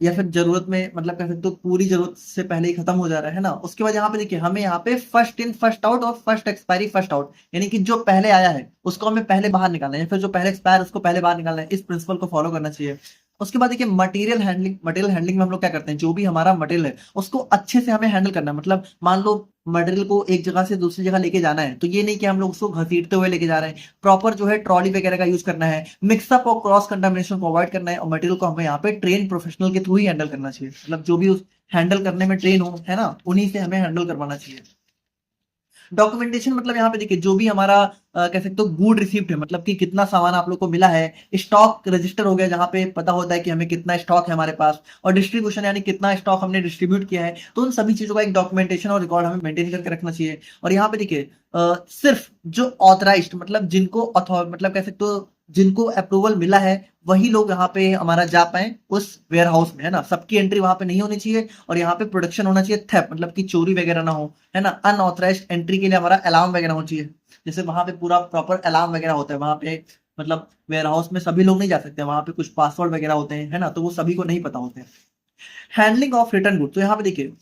या फिर जरूरत में मतलब कह सकते हो पूरी जरूरत से पहले ही खत्म हो जा रहा है ना। उसके बाद यहाँ पे देखिए हमें यहाँ पे फर्स्ट इन फर्स्ट आउट और फर्स्ट एक्सपायरी फर्स्ट आउट, यानी कि जो पहले आया है उसको हमें पहले बाहर निकालना है, या फिर जो पहले एक्सपायर उसको पहले बाहर निकालना है। इस प्रिंसिपल को फॉलो करना चाहिए। उसके बाद देखिए मटेरियल हैंडलिंग में हम लोग क्या करते हैं, जो भी हमारा मटेरियल है उसको अच्छे से हमें हैंडल करना है। मतलब मान लो मटेरियल को एक जगह से दूसरी जगह लेके जाना है, तो ये नहीं कि हम लोग उसको घसीटते हुए लेके जा रहे हैं। प्रॉपर जो है ट्रॉली वगैरह का यूज करना है, मिक्सअप और क्रॉस कंटामिनेशन को अवॉइड करना है, और मटेरियल को हमें यहाँ पे ट्रेन प्रोफेशनल के थ्रू ही हैंडल करना चाहिए। मतलब जो भी उस हैंडल करने में ट्रेन हो, है ना, उन्हीं से हमें हैंडल करवाना चाहिए। डॉक्यूमेंटेशन मतलब यहाँ पे देखिए जो भी हमारा कह सकते हो गुड रिसीप्ट है, मतलब कि कितना सामान आप लोग को मिला है। स्टॉक रजिस्टर हो गया जहाँ पे पता होता है कि हमें कितना स्टॉक है हमारे पास, और डिस्ट्रीब्यूशन यानी कितना स्टॉक हमने डिस्ट्रीब्यूट किया है। तो उन सभी चीजों का एक डॉक्यूमेंटेशन और रिकॉर्ड हमें मेंटेन करके रखना चाहिए। और यहाँ पे देखिए सिर्फ जो ऑथराइज्ड मतलब जिनको मतलब कह सकते हो जिनको अप्रूवल मिला है वही लोग यहाँ पे हमारा जा पाए उस वेयर हाउस में, है ना। सबकी एंट्री वहां पे नहीं होनी चाहिए। और यहाँ पे प्रोडक्शन होना चाहिए थेफ्ट, मतलब कि चोरी वगैरह ना हो, है ना। अनऑथराइज्ड एंट्री के लिए हमारा अलार्म वगैरह होना चाहिए। जैसे वहां पे पूरा प्रॉपर अलार्म वगैरह होता है वहां पे, मतलब वेयर हाउस में सभी लोग नहीं जा सकते, वहां पे कुछ पासवर्ड वगैरह होते हैं, है ना, तो वो सभी को नहीं पता होते हैं। हैंडलिंग ऑफ रिटर्न गुड, तो यहाँ पे देखिए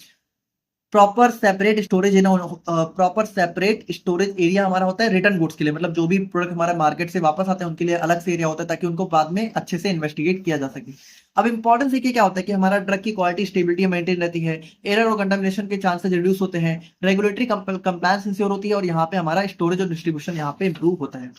प्रॉपर सेपरेट स्टोरेज है ना, प्रॉपर सेपरेट स्टोरेज एरिया हमारा होता है रिटर्न गुड्स के लिए। मतलब जो भी प्रोडक्ट हमारे मार्केट से वापस आते हैं उनके लिए अलग से एरिया होता है, ताकि उनको बाद में अच्छे से इन्वेस्टिगेट किया जा सके। अब इंपॉर्टेंस देखिए क्या होता है कि हमारा ड्रग की क्वालिटी स्टेबिलिटी मेंटेन रहती है, एरर और कंटामिनेशन के चांसेस रिड्यूस होते हैं, रेगुलेटरी कंप्लायंस इंश्योर होती है, और यहाँ पे हमारा स्टोरेज और डिस्ट्रीब्यूशन यहाँ पे इंप्रूव होता है।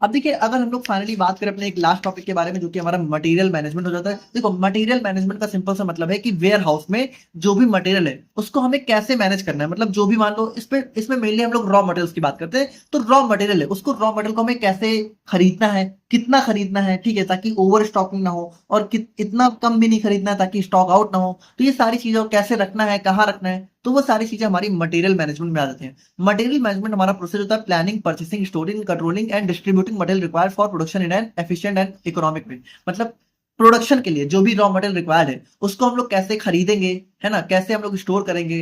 अब देखिए अगर हम लोग फाइनली बात करें अपने एक लास्ट टॉपिक के बारे में, जो कि हमारा मटेरियल मैनेजमेंट हो जाता है। देखो मटेरियल मैनेजमेंट का सिंपल सा मतलब है कि वेयर हाउस में जो भी मटेरियल है उसको हमें कैसे मैनेज करना है। मतलब जो भी मान लो इसमें मेनली हम लोग रॉ मटेरियल्स की बात करते हैं। तो रॉ मटेरियल है उसको रॉ मटेरियल को हमें कैसे खरीदना है, कितना खरीदना है, ठीक है, ताकि ओवर स्टॉकिंग ना हो, और इतना कम भी नहीं खरीदना है ताकि स्टॉक आउट ना हो। तो ये सारी चीजों को कैसे रखना है, कहाँ रखना है, तो वो सारी चीजें हमारी मटेरियल मैनेजमेंट में आ जाती हैं। मटेरियल मैनेजमेंट हमारा प्रोसेस होता है planning, purchasing, storing, controlling and distributing material required for production in an efficient and economic वे। मतलब प्रोडक्शन के लिए जो भी रॉ मटेरियल रिक्वायर्ड है उसको हम लोग कैसे खरीदेंगे, है ना, कैसे हम लोग स्टोर करेंगे,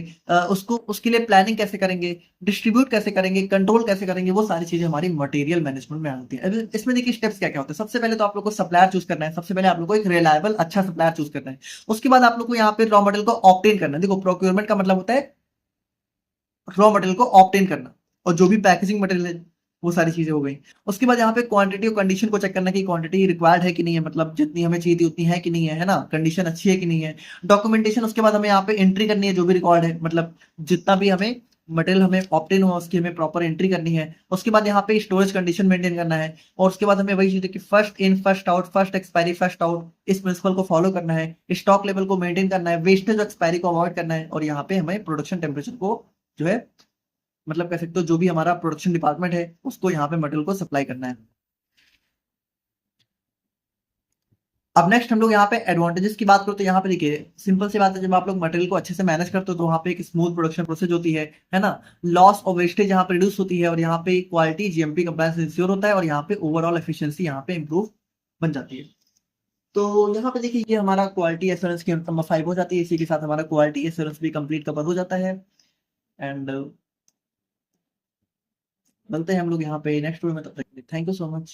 उसको उसके लिए प्लानिंग कैसे करेंगे, डिस्ट्रीब्यूट कैसे करेंगे, कंट्रोल कैसे करेंगे, वो सारी चीजें हमारी मटेरियल मैनेजमेंट में आती है। अब इसमें देखिए स्टेप्स क्या क्या होते हैं। सबसे पहले तो आप लोग को सप्लायर चूज करना है। सबसे पहले आप लोग को एक रिलायबल अच्छा सप्लायर चूज करना है। उसके बाद आप लोग को यहाँ पे रॉ मटेरियल को ऑब्टेन करना है। देखो प्रोक्योरमेंट का मतलब होता है रॉ मटेरियल को ऑब्टेन करना, और जो भी पैकेजिंग मटेरियल है वो सारी चीजें हो गई। उसके बाद यहाँ पे क्वांटिटी और कंडीशन को चेक करना कि क्वांटिटी रिक्वायर्ड है कि नहीं है, मतलब जितनी हमें चाहिए थी उतनी है कि नहीं है ना, कंडीशन अच्छी है कि नहीं है। डॉक्यूमेंटेशन उसके बाद हमें यहाँ पे एंट्री करनी है जो भी रिकॉर्ड है, मतलब जितना भी हमें मटेरियल हमें ऑब्टेन हुआ उसकी हमें प्रॉपर एंट्री करनी है। उसके बाद यहाँ पे स्टोरेज कंडीशन मेंटेन करना है, और उसके बाद हमें वही चीज है कि first in first out, first expiry first out, इस प्रिंसिपल को फॉलो करना है। स्टॉक लेवल को मेंटेन करना है, वेस्टेज और एक्सपायरी को अवॉइड करना है, और यहाँ पे हमें प्रोडक्शन टेम्परेचर को जो है मतलब कह सकते हो जो भी हमारा प्रोडक्शन डिपार्टमेंट है उसको यहाँ पे मटेरियल को सप्लाई करना है। अब नेक्स्ट हम लोग यहाँ पे एडवांटेजेस की बात करो, तो यहाँ पे देखिए सिंपल सी बात है, जब आप लोग मटेरियल को अच्छे से मैनेज करते हो तो वहाँ पे एक स्मूथ प्रोडक्शन प्रोसेस होती है ना। लॉस और वेस्टेज यहाँ पे रिड्यूस होती है, और यहाँ पे क्वालिटी जीएमपी कंप्लायंस इंश्योर होता है, और यहाँ पे ओवरऑल एफिशिएंसी यहाँ पे इंप्रूव बन जाती है। तो यहाँ पे देखिए ये हमारा क्वालिटी एश्योरेंस की नंबर 5 हो जाती है। इसी के साथ हमारा क्वालिटी एश्योरेंस भी कंप्लीट कवर हो जाता है। एंड मिलते हैं हम लोग यहाँ पे नेक्स्ट वीडियो में, तब तक थैंक यू सो मच।